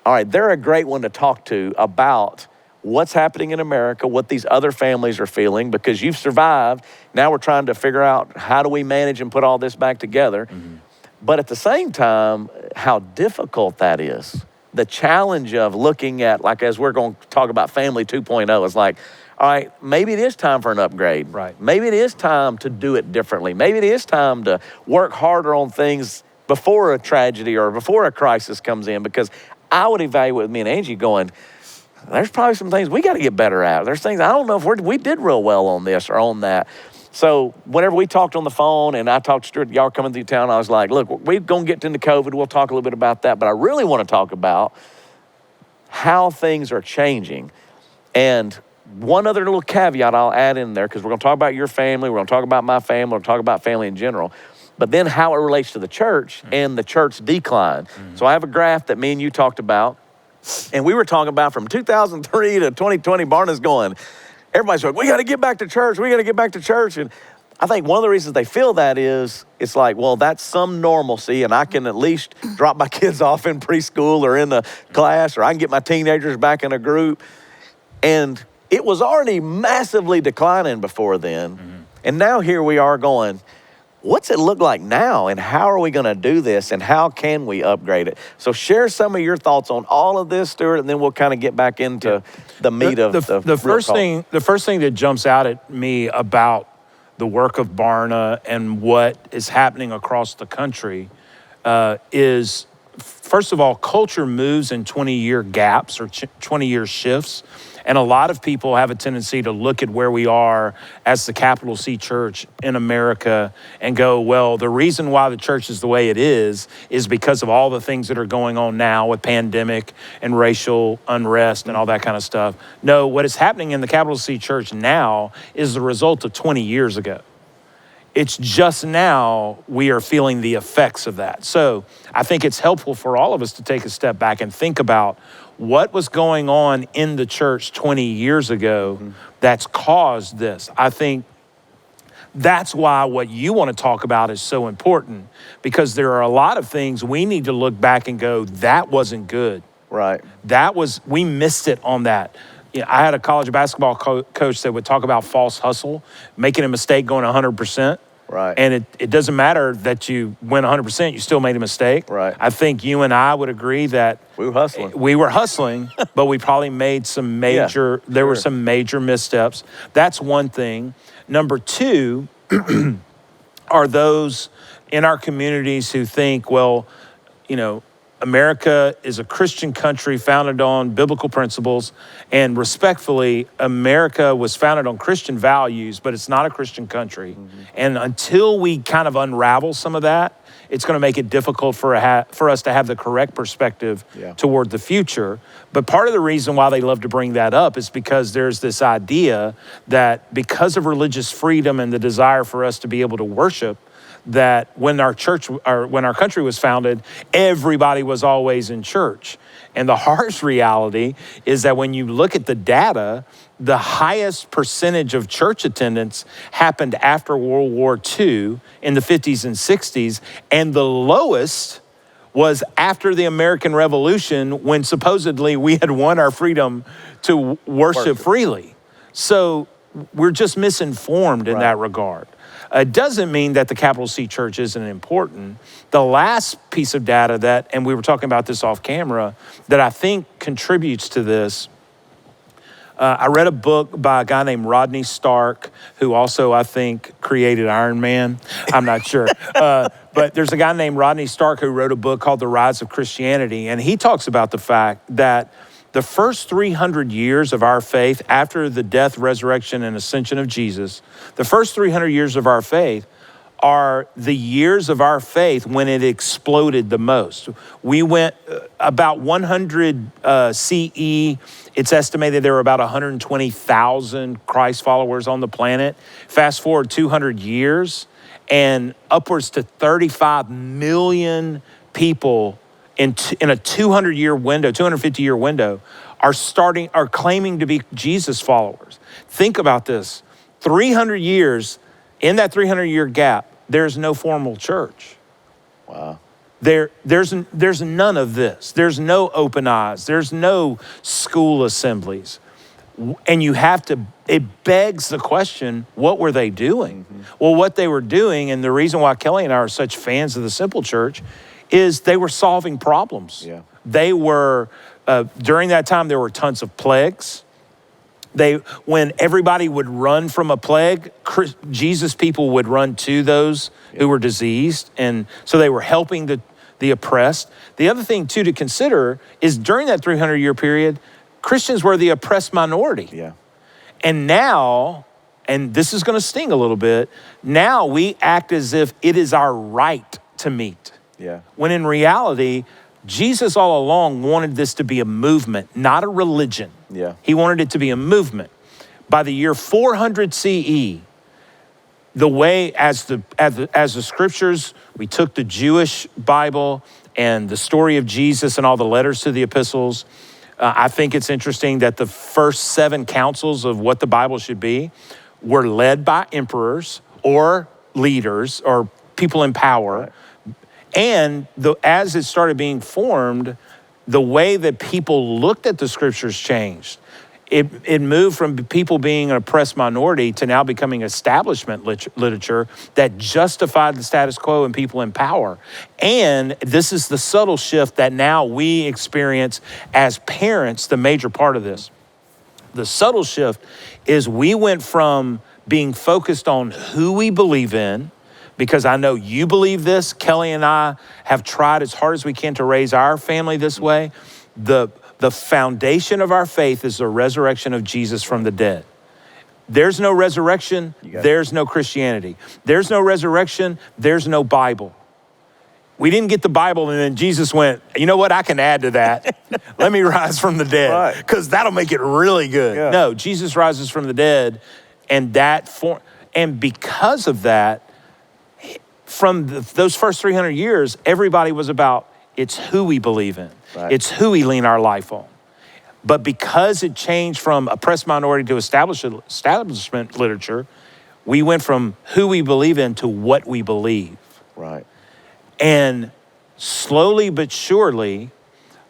all right, they're a great one to talk to about what's happening in America, what these other families are feeling, because you've survived. Now we're trying to figure out how do we manage and put all this back together. Mm-hmm. But at the same time, how difficult that is. The challenge of looking at, like as we're going to talk about family 2.0, is like, all right, maybe it is time for an upgrade. Right. Maybe it is time to do it differently. Maybe it is time to work harder on things before a tragedy or before a crisis comes in, because I would evaluate with me and Angie going, there's probably some things we got to get better at. There's things, I don't know if we did real well on this or on that. So whenever we talked on the phone and I talked to Stuart, y'all coming through town, I was like, look, we're going to get into COVID. We'll talk a little bit about that. But I really want to talk about how things are changing. And one other little caveat I'll add in there, because we're going to talk about your family. We're going to talk about my family. We're going to talk about family in general. But then how it relates to the church and the church decline. Mm-hmm. So I have a graph that me and you talked about. And we were talking about from 2003 to 2020, Barna's going, everybody's like, we got to get back to church. We got to get back to church. And I think one of the reasons they feel that is it's like, well, that's some normalcy, and I can at least drop my kids off in preschool or in the class, or I can get my teenagers back in a group. And it was already massively declining before then. Mm-hmm. And now here we are going, what's it look like now, and how are we going to do this, and how can we upgrade it? So share some of your thoughts on all of this, Stuart, and then we'll kind of get back into the meat of the first thing. The first thing that jumps out at me about the work of Barna and what is happening across the country is, first of all, culture moves in 20-year gaps or 20-year shifts. And a lot of people have a tendency to look at where we are as the capital C church in America and go, well, the reason why the church is the way it is because of all the things that are going on now with pandemic and racial unrest and all that kind of stuff. No, what is happening in the capital C church now is the result of 20 years ago. It's just now we are feeling the effects of that. So I think it's helpful for all of us to take a step back and think about what was going on in the church 20 years ago that's caused this. I think that's why what you want to talk about is so important, because there are a lot of things we need to look back and go, that wasn't good. Right. We missed it on that. You know, I had a college basketball coach that would talk about false hustle, making a mistake going 100%. Right. And it doesn't matter that you went 100%, you still made a mistake. Right. I think you and I would agree that We were hustling. we were hustling, but we probably made some major, there were some major missteps. That's one thing. Number two are those in our communities who think, well, you know, America is a Christian country founded on biblical principles, and respectfully, America was founded on Christian values, but it's not a Christian country. And until we kind of unravel some of that, it's going to make it difficult for us to have the correct perspective toward the future. But part of the reason why they love to bring that up is because there's this idea that because of religious freedom and the desire for us to be able to worship, that when our country was founded, everybody was always in church. And the harsh reality is that when you look at the data, the highest percentage of church attendance happened after World War II in the 50s and 60s, and the lowest was after the American Revolution, when supposedly we had won our freedom to worship freely. So we're just misinformed in that regard. It doesn't mean that the capital C church isn't important. The last piece of data that, and we were talking about this off camera, that I think contributes to this, I read a book by a guy named Rodney Stark, who also, I think, created Iron Man. I'm not sure. But there's a guy named Rodney Stark who wrote a book called The Rise of Christianity, and he talks about the fact that the first 300 years of our faith, after the death, resurrection, and ascension of Jesus, the first 300 years of our faith are the years of our faith when it exploded the most. We went about 100 CE. It's estimated there were about 120,000 Christ followers on the planet. Fast forward 200 years, and upwards to 35 million people in a 200-year window, 250-year window, are claiming to be Jesus followers. Think about this. 300 years, in that 300-year gap, there's no formal church. Wow. There's none of this. There's no open eyes. There's no school assemblies. And it begs the question, what were they doing? Well, what they were doing, and the reason why Kellee and I are such fans of the simple church, is they were solving problems. Yeah. They were, during that time, there were tons of plagues. When everybody would run from a plague, Jesus people would run to those who were diseased. And so they were helping the oppressed. The other thing too to consider is during that 300-year period, Christians were the oppressed minority. Yeah. And now, and this is going to sting a little bit, now we act as if it is our right to meet. Yeah. When in reality, Jesus all along wanted this to be a movement, not a religion. Yeah. He wanted it to be a movement. By the year 400 CE, the way as the scriptures, we took the Jewish Bible and the story of Jesus and all the letters to the epistles. I think it's interesting that the first 7 councils of what the Bible should be were led by emperors or leaders or people in power. Right. And as it started being formed, the way that people looked at the scriptures changed. It moved from people being an oppressed minority to now becoming establishment literature that justified the status quo and people in power. And this is the subtle shift that now we experience as parents, the major part of this. The subtle shift is we went from being focused on who we believe in, because I know you believe this. Kellee and I have tried as hard as we can to raise our family this way. The foundation of our faith is the resurrection of Jesus from the dead. There's no resurrection, there's no Christianity. There's no resurrection, there's no Bible. We didn't get the Bible and then Jesus went, you know what, I can add to that. Let me rise from the dead, because that'll make it really good. Yeah. No, Jesus rises from the dead, and because of that, from those first 300 years, everybody was about, it's who we believe in. Right. It's who we lean our life on. But because it changed from oppressed minority to establishment literature, we went from who we believe in to what we believe. Right. And slowly but surely,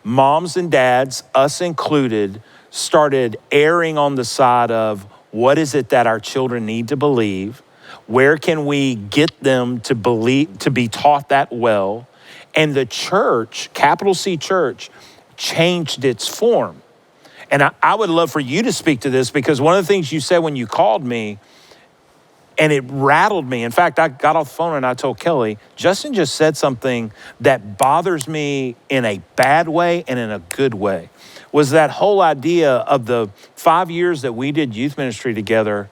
moms and dads, us included, started erring on the side of what is it that our children need to believe? Where can we get them to believe, to be taught that well? And the church, capital C church, changed its form. And I would love for you to speak to this, because one of the things you said when you called me, and it rattled me. In fact, I got off the phone and I told Kellee, Justin just said something that bothers me in a bad way and in a good way, was that whole idea of the 5 years that we did youth ministry together,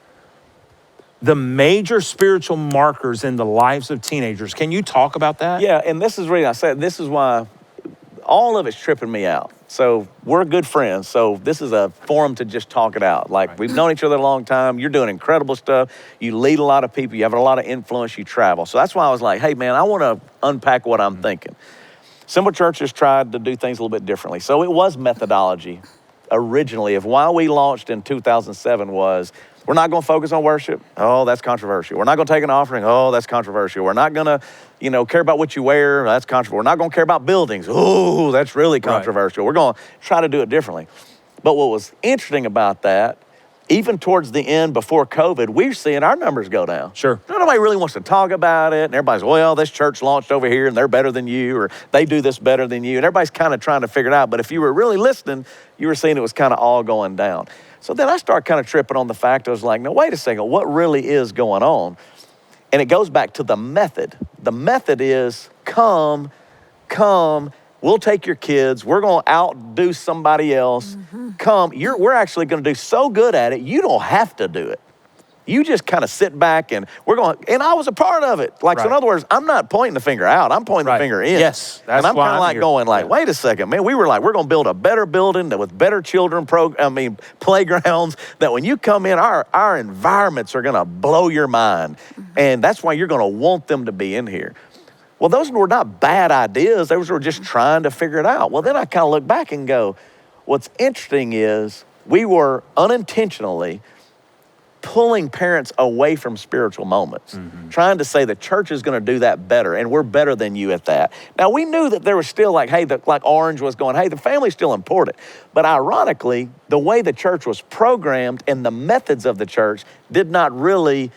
the major spiritual markers in the lives of teenagers. Can you talk about that? Yeah, and this is really, I said, this is why all of it's tripping me out. So we're good friends. So this is a forum to just talk it out. Like, we've known each other a long time. You're doing incredible stuff. You lead a lot of people. You have a lot of influence. You travel. So that's why I was like, hey, man, I want to unpack what I'm thinking. Simple churches tried to do things a little bit differently. So it was methodology originally of why we launched in 2007 was, we're not going to focus on worship. Oh, that's controversial. We're not going to take an offering. Oh, that's controversial. We're not going to, care about what you wear. That's controversial. We're not going to care about buildings. Oh, that's really controversial. Right. We're going to try to do it differently. But what was interesting about that, even towards the end before COVID, we're seeing our numbers go down. Sure. Nobody really wants to talk about it. And everybody's, well, this church launched over here and they're better than you, or they do this better than you. And everybody's kind of trying to figure it out. But if you were really listening, you were seeing it was kind of all going down. So then I start kind of tripping on the fact, I was like, no, wait a second, what really is going on? And it goes back to the method. The method is come, we'll take your kids, we're going to outdo somebody else. Come, we're actually going to do so good at it, you don't have to do it. You just kind of sit back and and I was a part of it. Like, so in other words, I'm not pointing the finger out, I'm pointing the finger in. Yes, that's and I'm kind of like going like, wait a second, man, we were like, we're going to build a better building with better children, playgrounds, that when you come in, our environments are going to blow your mind. And that's why you're going to want them to be in here. Well, those were not bad ideas. Those were just trying to figure it out. Well, then I kind of look back and go, what's interesting is we were unintentionally pulling parents away from spiritual moments, trying to say the church is going to do that better, and we're better than you at that. Now, we knew that there was still like, hey, like Orange was going, hey, the family's still important. But ironically, the way the church was programmed and the methods of the church did not really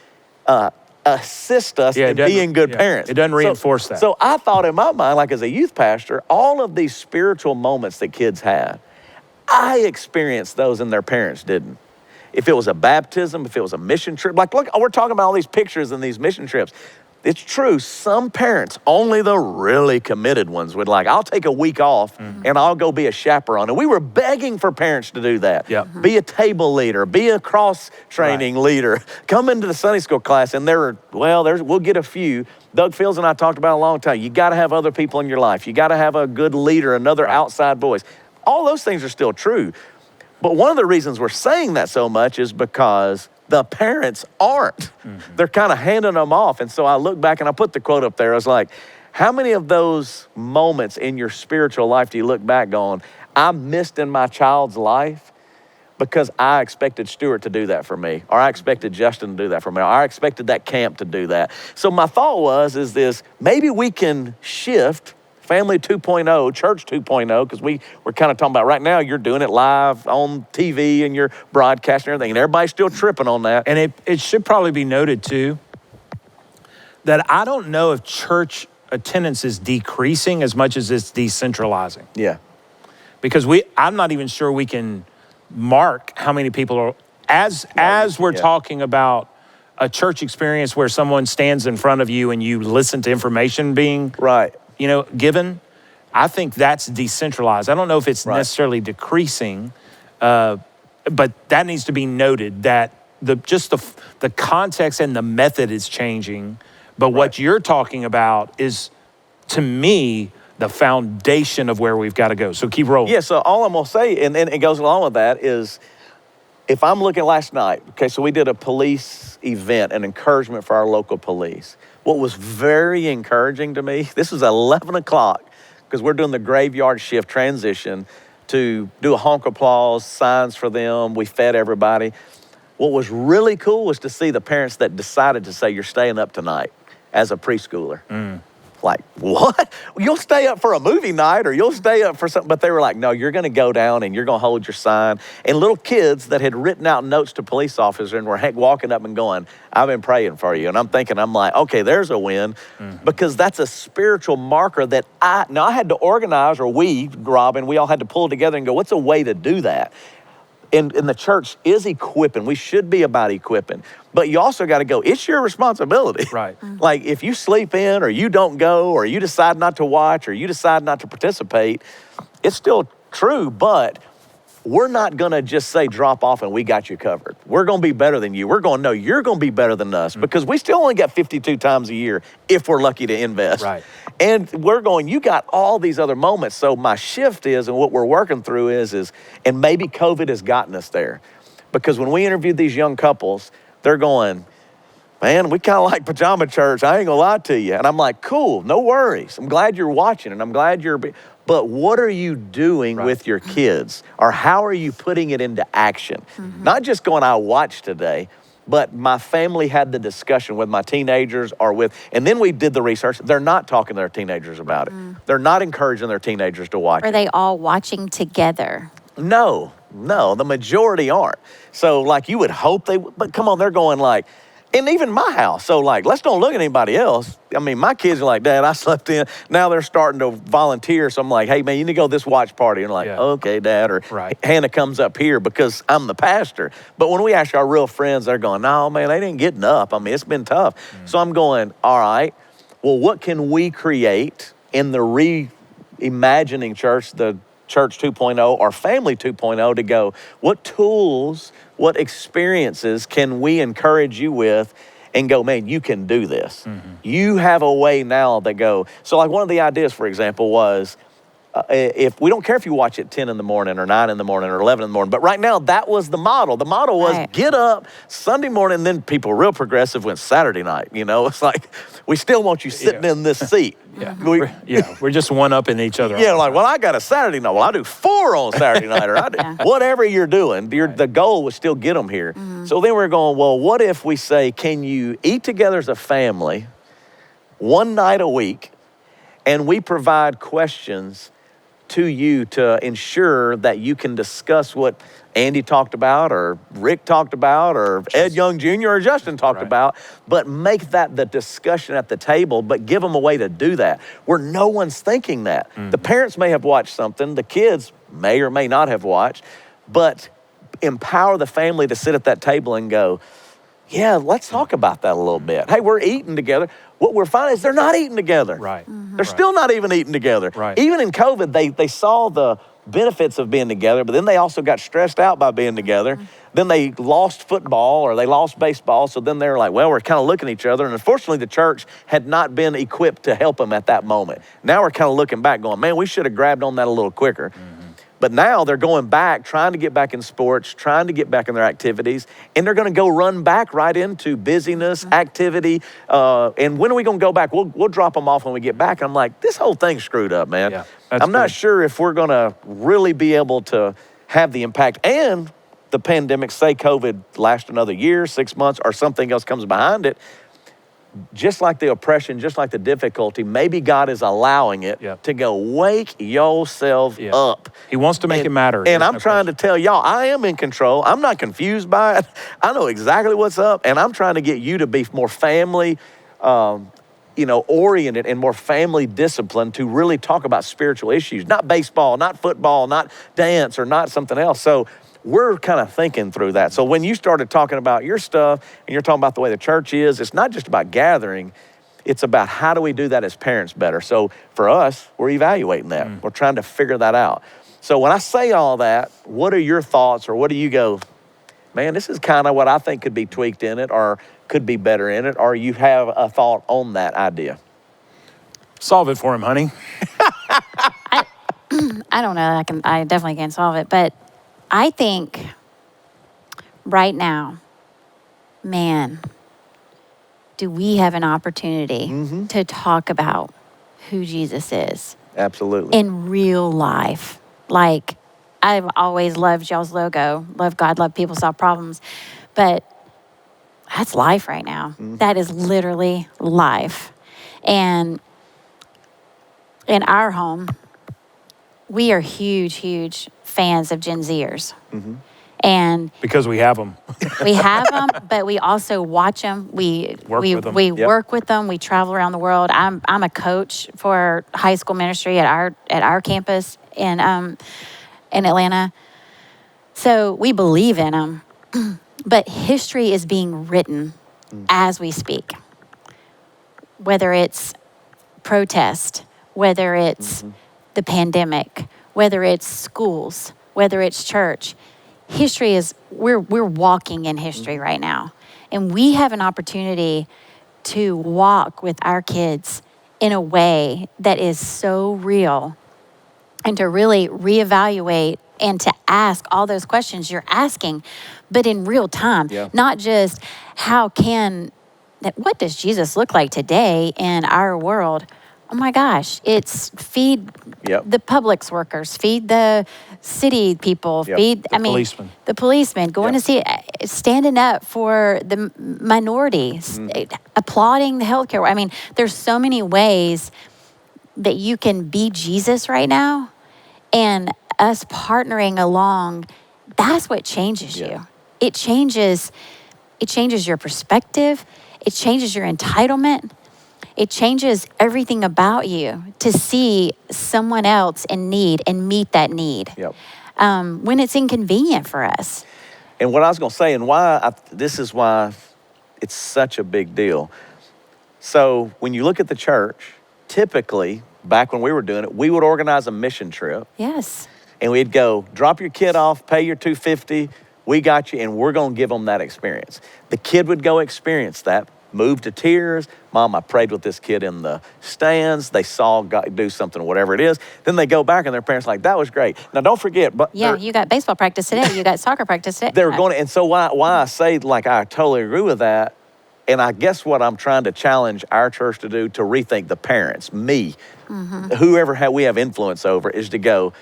assist us in being good parents. It doesn't reinforce that. So I thought in my mind, like as a youth pastor, all of these spiritual moments that kids have, I experienced those and their parents didn't. If it was a baptism, if it was a mission trip, like look, we're talking about all these pictures and these mission trips. It's true, some parents, only the really committed ones would like, I'll take a week off and I'll go be a chaperone. And we were begging for parents to do that. Yep. Be a table leader, be a cross-training leader, come into the Sunday school class, and we'll get a few. Doug Fields and I talked about it a long time. You gotta have other people in your life. You gotta have a good leader, another outside voice. All those things are still true. But one of the reasons we're saying that so much is because the parents aren't. They're kind of handing them off. And so I look back and I put the quote up there. I was like, how many of those moments in your spiritual life do you look back going, I missed in my child's life because I expected Stuart to do that for me, or I expected Justin to do that for me, or I expected that camp to do that. So my thought is this, maybe we can shift Family 2.0, Church 2.0, because we're kind of talking about right now, you're doing it live on TV and you're broadcasting everything, and everybody's still tripping on that. And it should probably be noted too, that I don't know if church attendance is decreasing as much as it's decentralizing. Yeah. Because I'm not even sure we can mark how many people are, as we're talking about a church experience where someone stands in front of you and you listen to information being given, I think that's decentralized. I don't know if it's necessarily decreasing, but that needs to be noted that the context and the method is changing. But what you're talking about is, to me, the foundation of where we've got to go. So keep rolling. Yeah, so all I'm going to say, and it goes along with that, is if I'm looking last night, okay, so we did a police event, an encouragement for our local police. What was very encouraging to me, this was 11 o'clock, because we're doing the graveyard shift transition to do a honk applause, signs for them. We fed everybody. What was really cool was to see the parents that decided to say, you're staying up tonight as a preschooler. Like, what? You'll stay up for a movie night or you'll stay up for something. But they were like, no, you're going to go down and you're going to hold your sign. And little kids that had written out notes to police officers and were walking up and going, I've been praying for you. And I'm thinking, I'm like, okay, there's a win. Because that's a spiritual marker that I had to organize, or we, Robin, we all had to pull together and go, what's a way to do that? And the church is equipping. We should be about equipping. But you also got to go, it's your responsibility. Right. Like if you sleep in or you don't go or you decide not to watch or you decide not to participate, it's still true, but we're not going to just say drop off and we got you covered. We're going to be better than you. We're going, no, you're going to be better than us because we still only got 52 times a year if we're lucky to invest. Right. And we're going, you got all these other moments. So my shift is, and what we're working through is, and maybe COVID has gotten us there. Because when we interviewed these young couples, they're going, man, we kind of like pajama church. I ain't gonna lie to you. And I'm like, cool, no worries. I'm glad you're watching and I'm glad but what are you doing with your kids? Or how are you putting it into action? Not just going, I watched today, but my family had the discussion with my teenagers and then we did the research. They're not talking to their teenagers about it. They're not encouraging their teenagers to watch it. Are they all watching together? No, the majority aren't. So like you would hope they would, but come on, they're going like, and even my house. So like, let's don't look at anybody else. I mean, my kids are like, Dad, I slept in. Now they're starting to volunteer. So I'm like, hey man, you need to go to this watch party. And like, okay, Dad. Or Hannah comes up here because I'm the pastor. But when we ask our real friends, they're going, no man, they ain't getting up. I mean, it's been tough. So I'm going, all right, well, what can we create in the reimagining church, the Church 2.0 or Family 2.0 to go, what tools, what experiences can we encourage you with and go, man, you can do this. You have a way now that go. So like one of the ideas, for example, was if we don't care if you watch it 10 in the morning or 9 in the morning or 11 in the morning, but right now that was the model. The model was get up Sunday morning, and then people real progressive went Saturday night. You know, it's like, we still want you sitting in this seat. We're just one-upping each other. Yeah, like, well, I got a Saturday night. Well, I do 4 on Saturday night, or I do whatever you're doing. The goal was still get them here. So then we're going, well, what if we say, can you eat together as a family one night a week, and we provide questions to you to ensure that you can discuss what Andy talked about or Rick talked about or Ed Young Jr. or Justin talked about, but make that the discussion at the table, but give them a way to do that where no one's thinking that. The parents may have watched something, the kids may or may not have watched, but empower the family to sit at that table and go, yeah, let's talk about that a little bit. Hey, we're eating together. What we're finding is they're not eating together. They're still not even eating together. Even in COVID, they saw the benefits of being together, but then they also got stressed out by being together. Then they lost football or they lost baseball. So then they're like, well, we're kind of looking at each other. And unfortunately, the church had not been equipped to help them at that moment. Now we're kind of looking back going, man, we should have grabbed on that a little quicker. But now they're going back, trying to get back in sports, trying to get back in their activities, and they're going to go run back right into busyness, activity. And when are we going to go back? We'll drop them off when we get back. I'm like, this whole thing's screwed up, man. I'm not sure if we're going to really be able to have the impact. And the pandemic, say COVID lasts another year, 6 months, or something else comes behind it. Just like the oppression, just like the difficulty, maybe God is allowing it to go, wake yourself up. He wants to make it matter. And I'm trying to tell y'all, I am in control. I'm not confused by it. I know exactly what's up. And I'm trying to get you to be more family, oriented and more family disciplined to really talk about spiritual issues, not baseball, not football, not dance, or not something else. So we're kind of thinking through that. So when you started talking about your stuff and you're talking about the way the church is, it's not just about gathering, it's about how do we do that as parents better. So for us, we're evaluating that. We're trying to figure that out. So when I say all that, what are your thoughts, or what do you go, man, this is kind of what I think could be tweaked in it or could be better in it, or you have a thought on that idea? Solve it for him, honey. I don't know. I definitely can't solve it, but I think right now, man, do we have an opportunity to talk about who Jesus is Absolutely. in real life? Like, I've always loved y'all's logo, love God, love people, solve problems. But that's life right now. That is literally life. And in our home, we are huge, huge fans of Gen Zers. And Because we have them. we have them, but we also watch them. We with 'em. We Yep. work with them. We travel around the world. I'm a coach for high school ministry at our campus in Atlanta. So we believe in them, but history is being written as we speak. Whether it's protest, whether it's the pandemic, whether it's schools, whether it's church. History is, we're walking in history right now. And we have an opportunity to walk with our kids in a way that is so real, and to really reevaluate and to ask all those questions you're asking, but in real time. Yeah. Not just what does Jesus look like today in our world? Oh my gosh, it's feed Yep. the Publix workers, feed the city people, Yep. feed, policemen. the policemen, going Yep. to see, standing up for the minorities, applauding the healthcare. I mean, there's so many ways that you can be Jesus right now, and us partnering along, that's what changes Yeah. you. It changes your perspective. It changes your entitlement. It changes everything about you to see someone else in need and meet that need Yep. when it's inconvenient for us. And what I was going to say, and this is why it's such a big deal. So when you look at the church, typically, back when we were doing it, we would organize a mission trip. Yes. And we'd go, drop your kid off, pay your $250, we got you, and we're going to give them that experience. The kid would go experience that, move to tears. Mom, I prayed with this kid in the stands. They saw God do something, whatever it is. Then they go back and their parents are like, that was great. Now, don't forget. But Yeah, you got baseball practice today. You got soccer practice today. they're going to, and so why I say, like, I totally agree with that. And I guess what I'm trying to challenge our church to do, to rethink the parents, me, whoever we have influence over, is to go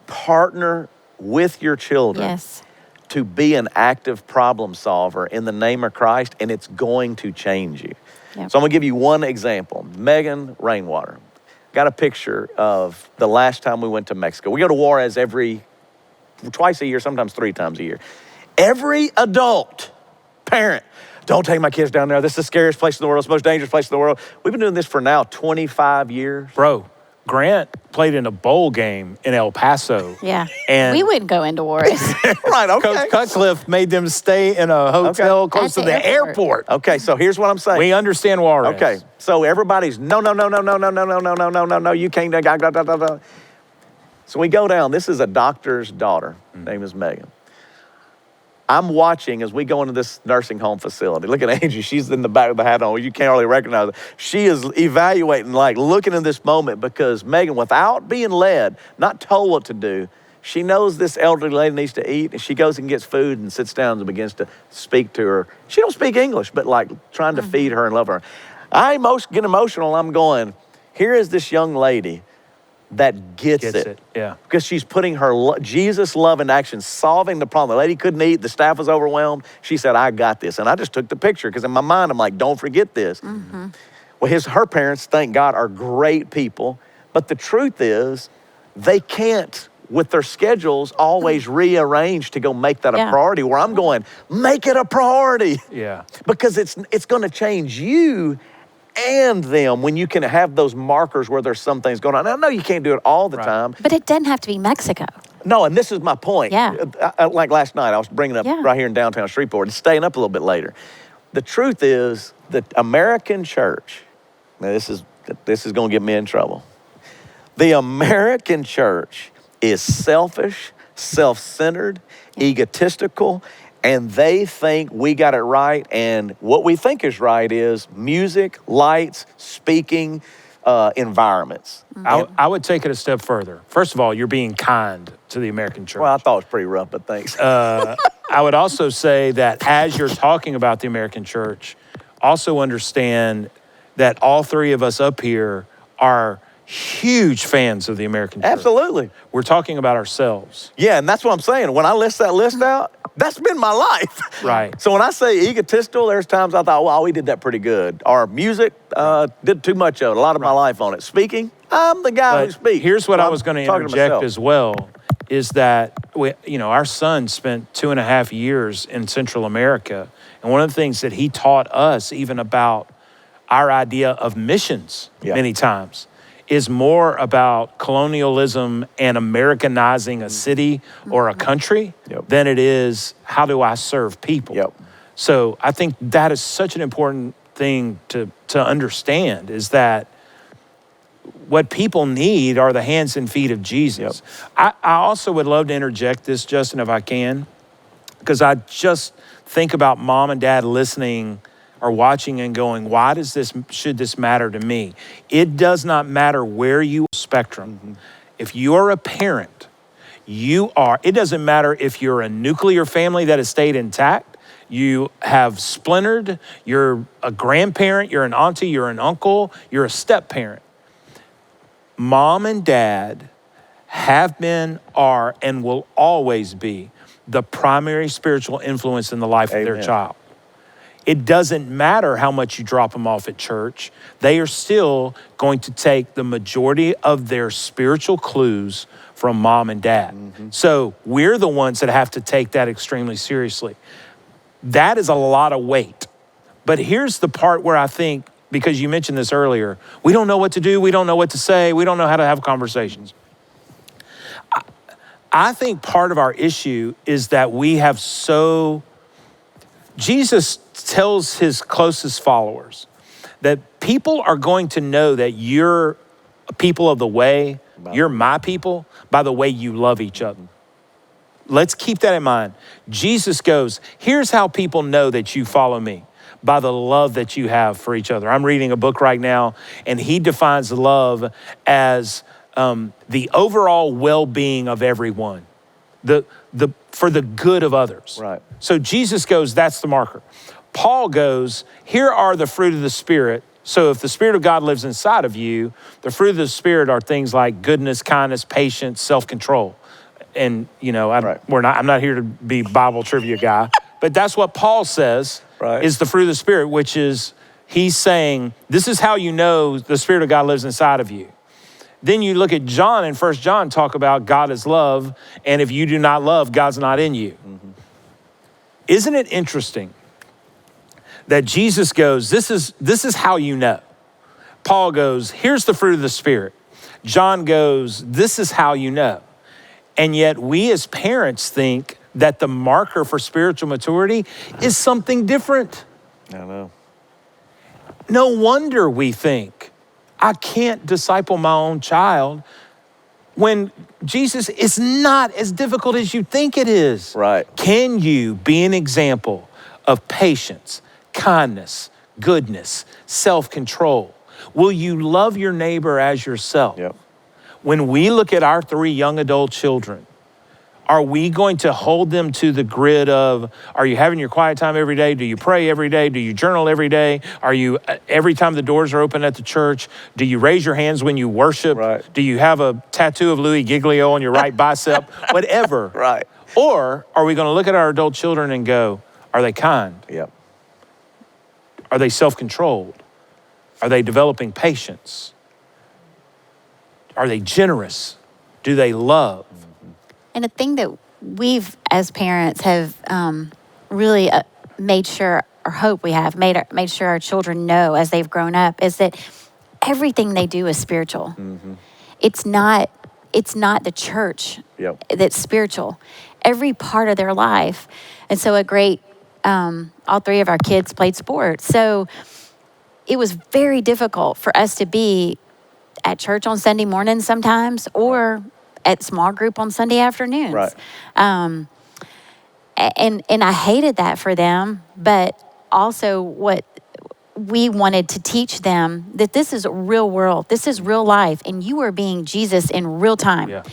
partner with your children. Yes. To be an active problem solver in the name of Christ, and it's going to change you. Yep. So I'm gonna give you one example. Megan Rainwater. Got a picture of the last time we went to Mexico. We go to Juarez twice a year, sometimes 3 times a year. Every adult parent, don't take my kids down there. This is the scariest place in the world. It's the most dangerous place in the world. We've been doing this for now 25 years. Bro, Grant played in a bowl game in El Paso. Yeah. And we wouldn't go into Juarez. Right, okay. Coach Cutcliffe made them stay in a hotel close At to the the airport. Okay, so here's what I'm saying. We understand Juarez. Okay, so everybody's no, you can't. So we go down. This is a doctor's daughter. Name is Megan. I'm watching as we go into this nursing home facility. Look at Angie. She's in the back with the hat on. You can't hardly recognize her. She is evaluating, like looking in this moment, because Megan, without being led, not told what to do, she knows this elderly lady needs to eat, and she goes and gets food and sits down and begins to speak to her. She don't speak English, but like trying to feed her and love her. I get emotional. I'm going, here is this young lady that gets it. Yeah. Because she's putting her Jesus love in action, solving the problem. The lady couldn't eat. The staff was overwhelmed. She said, I got this. And I just took the picture because in my mind, I'm like, don't forget this. Well, her parents, thank God, are great people. But the truth is, they can't, with their schedules, always rearrange to go make that a priority, where I'm going, make it a priority. Yeah. Because it's going to change you and them when you can have those markers where there's some things going on. And I know you can't do it all the time. But it doesn't have to be Mexico. No, and this is my point. Yeah. Like last night, I was bringing up right here in downtown Shreveport and staying up a little bit later. The truth is that American church, now this is going to get me in trouble. The American church is selfish, self-centered, egotistical, and they think we got it right. And what we think is right is music, lights, speaking, environments. I would take it a step further. First of all, you're being kind to the American church. Well, I thought it was pretty rough, but thanks. I would also say that as you're talking about the American church, also understand that all three of us up here are huge fans of the American church. Absolutely. We're talking about ourselves. Yeah, and that's what I'm saying. When I list that list out, that's been my life. Right. So when I say egotistical, there's times I thought, well, we did that pretty good. Or music, did too much of it, a lot of my life on it. Speaking, I'm the guy who speaks. Here's what So I I'm was going to talking interject myself. as well, is that our son spent 2.5 years in Central America. And one of the things that he taught us, even about our idea of missions many times, is more about colonialism and Americanizing a city or a country than it is how do I serve people. So I think that is such an important thing to understand, is that what people need are the hands and feet of Jesus. I also would love to interject this, Justin, if I can, because I just think about mom and dad listening or watching and going, why should this matter to me? It does not matter where you spectrum. If you're a parent, it doesn't matter if you're a nuclear family that has stayed intact, you have splintered, you're a grandparent, you're an auntie, you're an uncle, you're a step parent. Mom and dad have been, are, and will always be the primary spiritual influence in the life of their child. It doesn't matter how much you drop them off at church. They are still going to take the majority of their spiritual clues from mom and dad. So we're the ones that have to take that extremely seriously. That is a lot of weight. But here's the part where I think, because you mentioned this earlier, we don't know what to do, we don't know what to say, we don't know how to have conversations. I think part of our issue is that we have Jesus tells his closest followers that people are going to know that you're people of the way, you're my people, by the way you love each other. Let's keep that in mind. Jesus goes, here's how people know that you follow me, by the love that you have for each other. I'm reading a book right now, and he defines love as the overall well-being of everyone, for the good of others. Right. So Jesus goes, that's the marker. Paul goes, here are the fruit of the Spirit. So if the Spirit of God lives inside of you, the fruit of the Spirit are things like goodness, kindness, patience, self-control. And, I'm not here to be Bible trivia guy, but that's what Paul says is the fruit of the Spirit, which is he's saying, this is how you know the Spirit of God lives inside of you. Then you look at John, and 1 John talk about God is love, and if you do not love, God's not in you. Isn't it interesting that Jesus goes, this is how you know. Paul goes, here's the fruit of the Spirit. John goes, this is how you know. And yet we as parents think that the marker for spiritual maturity is something different. I know. No wonder we think, I can't disciple my own child when Jesus is not as difficult as you think it is. Right. Can you be an example of patience, kindness, goodness, self-control? Will you love your neighbor as yourself? Yep. When we look at our 3 young adult children, are we going to hold them to the grid of, are you having your quiet time every day? Do you pray every day? Do you journal every day? Are you, every time the doors are open at the church, do you raise your hands when you worship? Right. Do you have a tattoo of Louis Giglio on your right bicep? Whatever. Right. Or are we going to look at our adult children and go, are they kind? Yep. Are they self-controlled? Are they developing patience? Are they generous? Do they love? And a thing that we've, as parents, have really made sure, or hope we have, made sure our children know as they've grown up, is that everything they do is spiritual. It's not the church that's spiritual. Every part of their life. And so all 3 of our kids played sports. So it was very difficult for us to be at church on Sunday mornings sometimes, or at small group on Sunday afternoons. Right. And I hated that for them, but also what we wanted to teach them that this is a real world, this is real life, and you are being Jesus in real time. Yeah.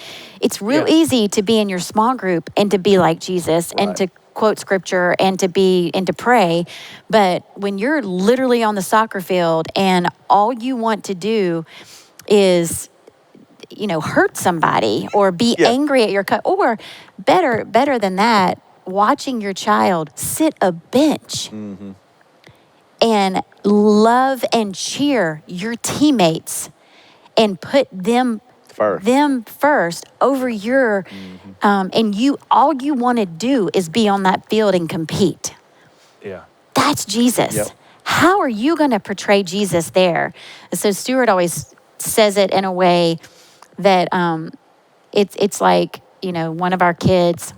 It's real easy to be in your small group and to be like Jesus and to quote scripture and to pray, but when you're literally on the soccer field and all you want to do is, hurt somebody or be angry at your or better than that, watching your child sit a bench and love and cheer your teammates and put them first over your and all you want to do is be on that field and compete. Yeah. That's Jesus. Yep. How are you going to portray Jesus there? So Stuart always says it in a way that it's like, one of our kids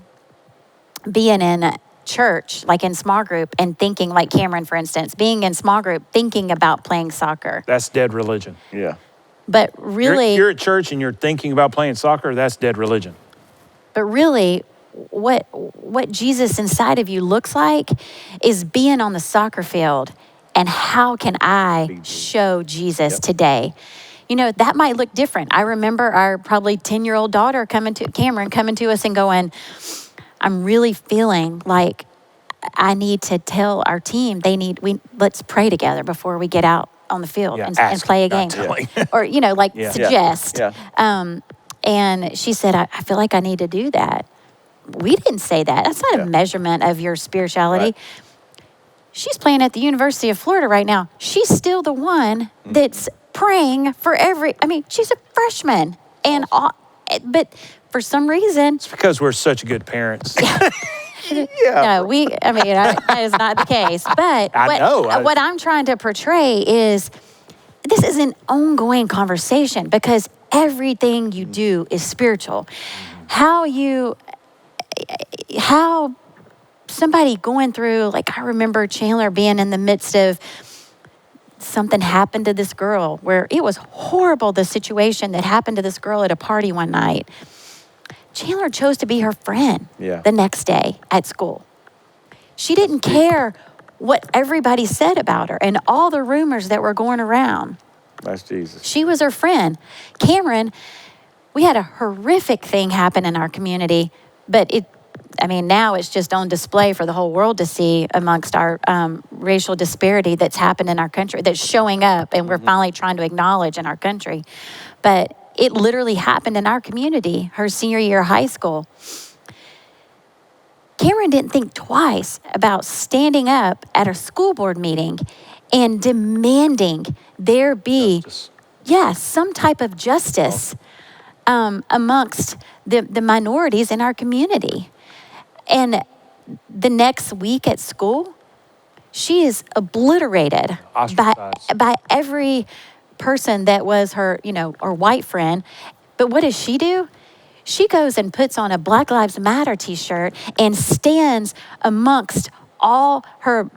being in church, like in small group, and thinking, like Cameron, for instance, being in small group, thinking about playing soccer. That's dead religion. Yeah. But really, you're at church and you're thinking about playing soccer, that's dead religion. But really, what Jesus inside of you looks like is being on the soccer field, and how can I show Jesus today? That might look different. I remember our probably 10-year-old daughter Cameron coming to us and going, I'm really feeling like I need to tell our team let's pray together before we get out on the field and play a game. Or, suggest. Yeah. And she said, I feel like I need to do that. We didn't say that. That's not a measurement of your spirituality. Right. She's playing at the University of Florida right now. She's still the one that's praying for she's a freshman. And but for some reason. It's because we're such good parents. No, that is not the case. But what I'm trying to portray is this is an ongoing conversation because everything you do is spiritual. How somebody going through, like I remember Chandler being in the midst of something happened to this girl where it was horrible, the situation that happened to this girl at a party one night. Chandler chose to be her friend the next day at school. She didn't care what everybody said about her and all the rumors that were going around. That's Jesus. She was her friend. Cameron, we had a horrific thing happen in our community, but now it's just on display for the whole world to see amongst our racial disparity that's happened in our country, that's showing up and we're finally trying to acknowledge in our country. But it literally happened in our community, her senior year of high school. Cameron didn't think twice about standing up at a school board meeting and demanding there be, some type of justice amongst the minorities in our community. And the next week at school, she is obliterated by every person that was her, or white friend. But what does she do? She goes and puts on a Black Lives Matter t-shirt and stands amongst all her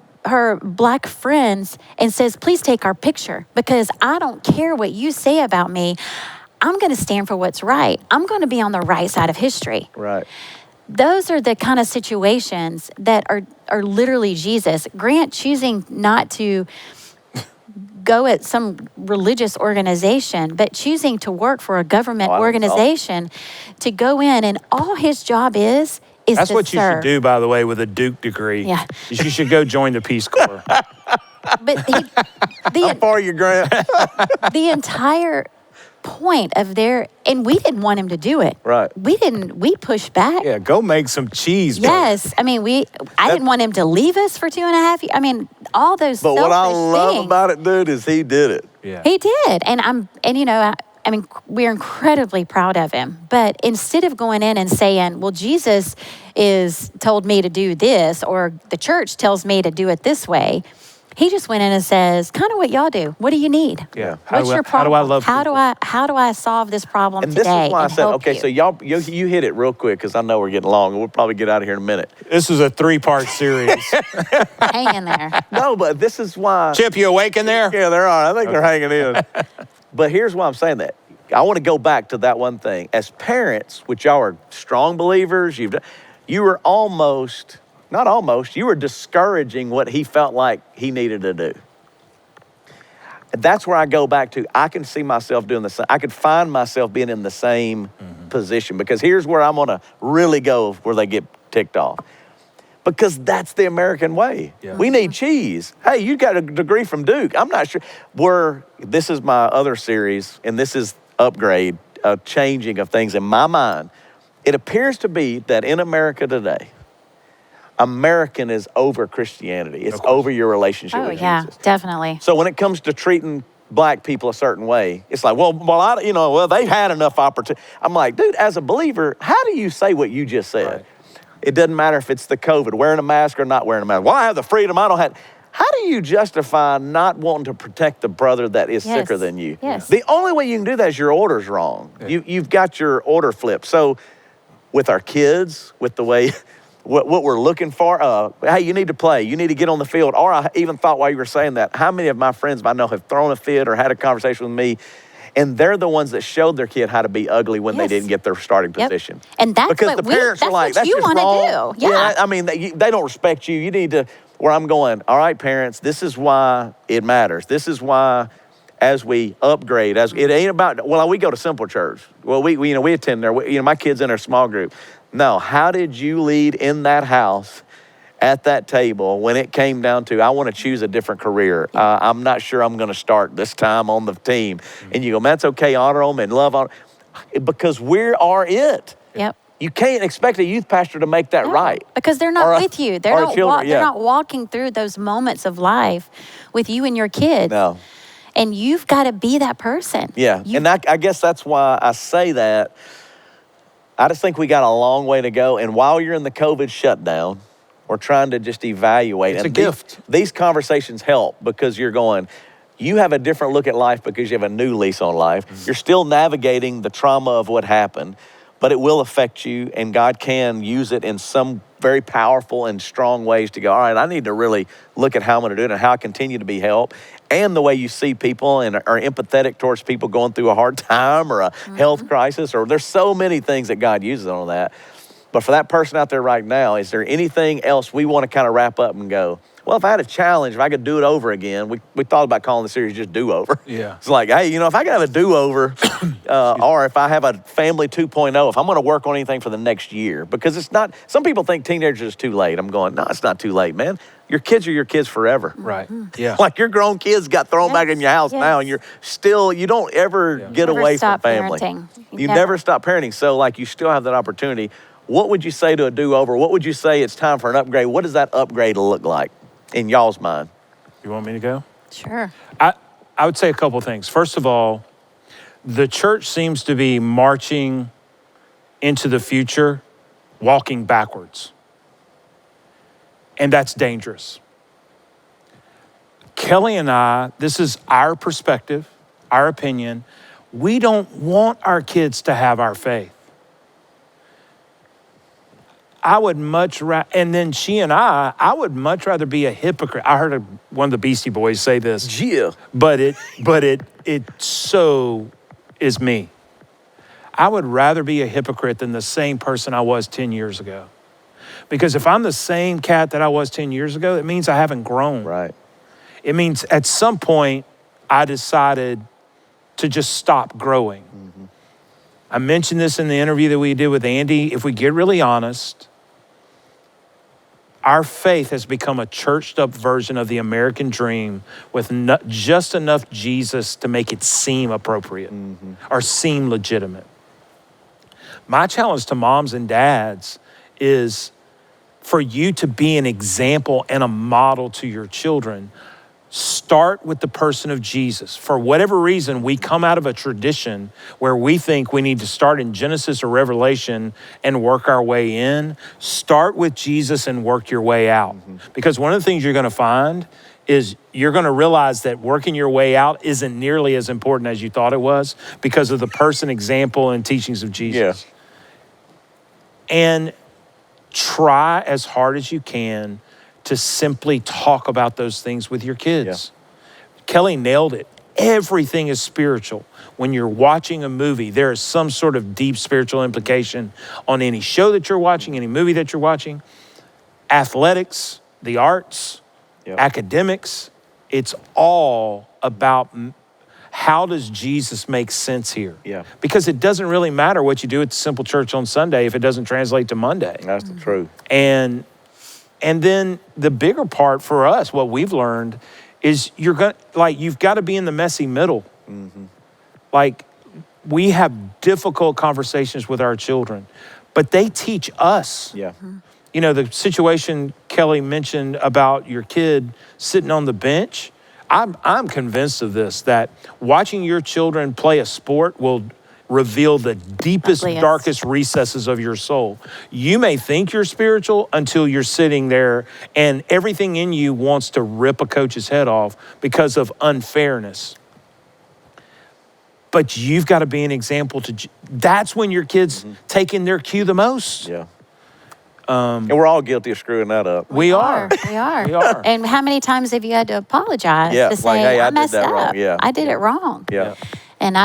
black friends and says, please take our picture because I don't care what you say about me. I'm going to stand for what's right. I'm going to be on the right side of history. Right. Those are the kind of situations that are literally Jesus. Grant choosing not to go at some religious organization, but choosing to work for a government organization to go in, and all his job is That's to what serve. You should do, by the way, with a Duke degree. Yeah. You should go join the Peace Corps. But How far you, Grant? the entire point of and we didn't want him to do it. Right. We pushed back. Yeah, go make some cheese. Yes. I didn't want him to leave us for 2.5 years. All those But what I love things. about it, dude, is he did it. Yeah. He did. We're incredibly proud of him. But instead of going in and saying, well, Jesus told me to do this, or the church tells me to do it this way, he just went in and says, kind of what y'all do. What do you need? Yeah. What's your problem? How do I love How do I solve this problem And today? this is why I said, okay, you? so you hit it real quick because I know we're getting long and we'll probably get out of here in a minute. This is a 3-part series. Hang in there. No, but this is why. Chip, you awake in there? Yeah, they're all right. I think they're hanging in. But here's why I'm saying that. I want to go back to that one thing. As parents, which y'all are strong believers, you were you were discouraging what he felt like he needed to do. That's where I go back to. I can see myself doing the same. I could find myself being in the same position, because here's where I'm going to really go where they get ticked off. Because that's the American way. Yeah. We need cheese. Hey, you got a degree from Duke. I'm not sure. This is my other series, and this is upgrade, a changing of things in my mind. It appears to be that in America today, American is over Christianity. It's over your relationship Oh, with yeah, Jesus. definitely. So when it comes to treating black people a certain way, it's like, well, they've had enough opportunity. I'm like, dude, as a believer, how do you say what you just said? Right. It doesn't matter if it's the COVID, wearing a mask or not wearing a mask. Well, I have the freedom, I don't have. How do you justify not wanting to protect the brother that is Yes. sicker than you? Yes. The only way you can do that is your order's wrong. Yeah. You've got your order flipped. So with our kids, with the way, what we're looking for, hey, you need to play, you need to get on the field. Or I even thought while you were saying that, how many of my friends I know have thrown a fit or had a conversation with me, and they're the ones that showed their kid how to be ugly when they Yes. didn't get their starting Yep. position. And that's because what the parents that's are like, what that's you just want wrong. to do. Yeah. I mean, they don't respect you. You need to, where I'm going, all right, parents, this is why it matters. This is why as we upgrade, it ain't about, well, we go to Simple Church. Well, we attend there. My kid's in our small group. No, how did you lead in that house at that table when it came down to, I want to choose a different career. I'm not sure I'm going to start this time on the team. And you go, man, that's okay, honor them and love on them. Because we are it. Yep. You can't expect a youth pastor to make that No, right. because they're not with you. They're Children, not walking through those moments of life with you and your kids. No. And you've got to be that person. Yeah, and I guess that's why I say that. I just think we got a long way to go. And while you're in the COVID shutdown, we're trying to just evaluate. It's and a gift. These conversations help because you're going, you have a different look at life because you have a new lease on life. You're still navigating the trauma of what happened, but it will affect you, and God can use it in some very powerful and strong ways to go, all right, I need to really look at how I'm going to do it and how I continue to be helped, and the way you see people and are empathetic towards people going through a hard time or a health crisis, or there's so many things that God uses on that. But for that person out there right now, is there anything else we want to kind of wrap up and go, well, if I had a challenge, if I could do it over again, we thought about calling the series just Do-Over. Yeah. It's like, hey, if I could have a do-over, or if I have a family 2.0, if I'm going to work on anything for the next year, because it's not, some people think teenagers is too late. I'm going, no, it's not too late, man. Your kids are your kids forever. Right. Yeah. Like your grown kids got thrown back in your house now, and you're still, you don't ever get Never away stop from family. parenting. You never stop parenting. So like you still have that opportunity. What would you say to a do-over? What would you say it's time for an upgrade? What does that upgrade look like in y'all's mind? You want me to go? Sure. I would say a couple things. First of all, the church seems to be marching into the future, walking backwards. And that's dangerous. Kellee and I, this is our perspective, our opinion. We don't want our kids to have our faith. I would much rather, and then she and I would much rather be a hypocrite. I heard one of the Beastie Boys say this. Yeah. But it so is me. I would rather be a hypocrite than the same person I was 10 years ago. Because if I'm the same cat that I was 10 years ago, it means I haven't grown. Right. It means at some point I decided to just stop growing. Mm-hmm. I mentioned this in the interview that we did with Andy. If we get really honest, our faith has become a churched up version of the American dream with just enough Jesus to make it seem appropriate or seem legitimate. My challenge to moms and dads is for you to be an example and a model to your children. Start with the person of Jesus. For whatever reason, we come out of a tradition where we think we need to start in Genesis or Revelation and work our way in. Start with Jesus and work your way out. Because one of the things you're going to find is you're going to realize that working your way out isn't nearly as important as you thought it was because of the person, example, and teachings of Jesus. Yeah. And try as hard as you can to simply talk about those things with your kids. Yeah. Kellee nailed it. Everything is spiritual. When you're watching a movie, there is some sort of deep spiritual implication on any show that you're watching, any movie that you're watching. Athletics, the arts, academics, it's all about how does Jesus make sense here? Yeah. Because it doesn't really matter what you do at the Simple Church on Sunday if it doesn't translate to Monday. That's the truth. And then the bigger part for us, what we've learned, is you've got to be in the messy middle. Like, we have difficult conversations with our children, but they teach us. Yeah. You know, the situation Kelly mentioned about your kid sitting on the bench, I'm convinced of this, that watching your children play a sport will reveal the deepest, Ugliest. darkest recesses of your soul. You may think you're spiritual until you're sitting there and everything in you wants to rip a coach's head off because of unfairness. But you've got to be an example that's when your kids taking their cue the most. Yeah. And we're all guilty of screwing that up. We are. We are. We are. And how many times have you had to apologize Yeah, to like, say, hey, I I did messed that up. wrong. Yeah. I did it wrong. Yeah. And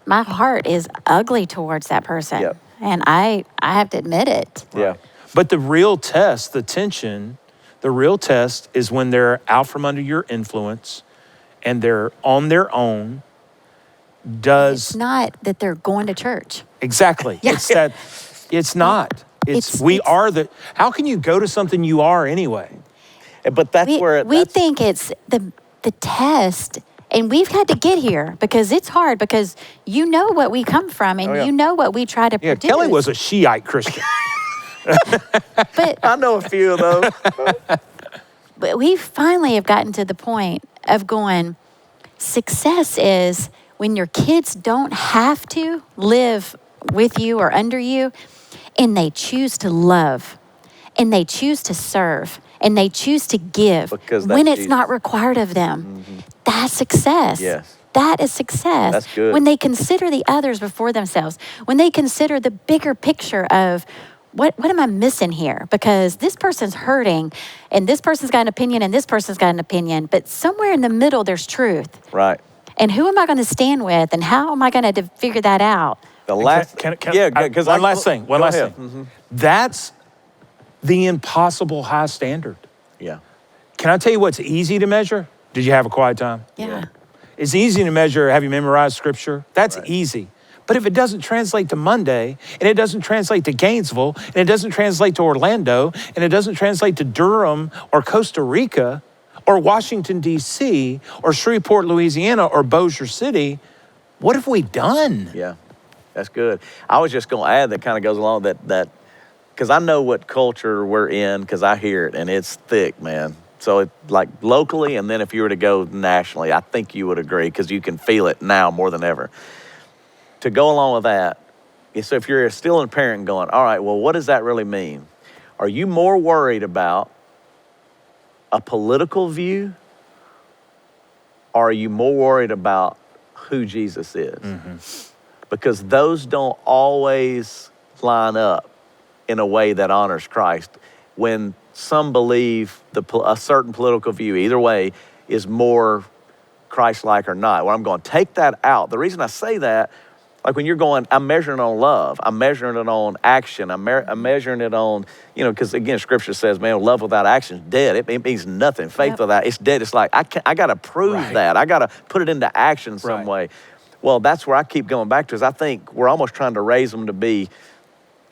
my heart is ugly towards that person. Yep. And I have to admit it. Yeah. But the real test, the real test is when they're out from under your influence and they're on their own. It's not that they're going to church. Exactly. Yeah. It's not. How can you go to something you are anyway? But that's We think it's the test. And we've had to get here because it's hard because you know what we come from and you know what we try to Yeah, produce. Kelly was a Shiite Christian. But I know a few of those. But we finally have gotten to the point of going, success is when your kids don't have to live with you or under you, and they choose to love, and they choose to serve, and they choose to give Because when that's it's not required of them. That's success. Yes. That is success. That's good. When they consider the others before themselves, when they consider the bigger picture of what am I missing here? Because this person's hurting and this person's got an opinion and this person's got an opinion, but somewhere in the middle there's truth. Right. And who am I going to stand with and how am I going to figure that out? The last because one last thing. That's the impossible high standard. Yeah. Can I tell you what's easy to measure? Did you have a quiet time? Yeah. It's easy to measure, have you memorized scripture? That's Right. easy. But if it doesn't translate to Monday, and it doesn't translate to Gainesville, and it doesn't translate to Orlando, and it doesn't translate to Durham or Costa Rica or Washington, D.C., or Shreveport, Louisiana, or Bossier City, what have we done? Yeah. That's good. I was just going to add that kind of goes along that because I know what culture we're in because I hear it and it's thick, man. So it, like locally, and then if you were to go nationally, I think you would agree because you can feel it now more than ever. To go along with that, so if you're still a parent going, all right, well, what does that really mean? Are you more worried about a political view, or are you more worried about who Jesus is? Because those don't always line up in a way that honors Christ. When some believe a certain political view, either way, is more Christ-like or not. Well, I'm going to take that out. The reason I say that, like when you're going, I'm measuring it on love. I'm measuring it on action. I'm measuring it on, because again, Scripture says, man, love without action is dead. It means nothing. Faith without, it's dead. It's like, I got to prove that. I got to put it into action some way. Well, that's where I keep going back to is I think we're almost trying to raise them to be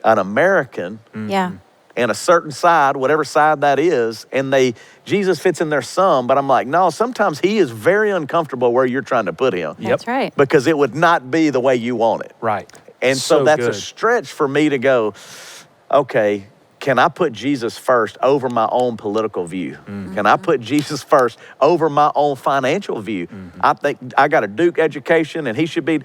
an American. Yeah. And a certain side, whatever side that is, and Jesus fits in there some, but I'm like, no, sometimes he is very uncomfortable where you're trying to put him. That's right. Because it would not be the way you want it. Right. And so that's good. a stretch for me to go, okay, can I put Jesus first over my own political view? Can I put Jesus first over my own financial view? I think I got a Duke education and he should be,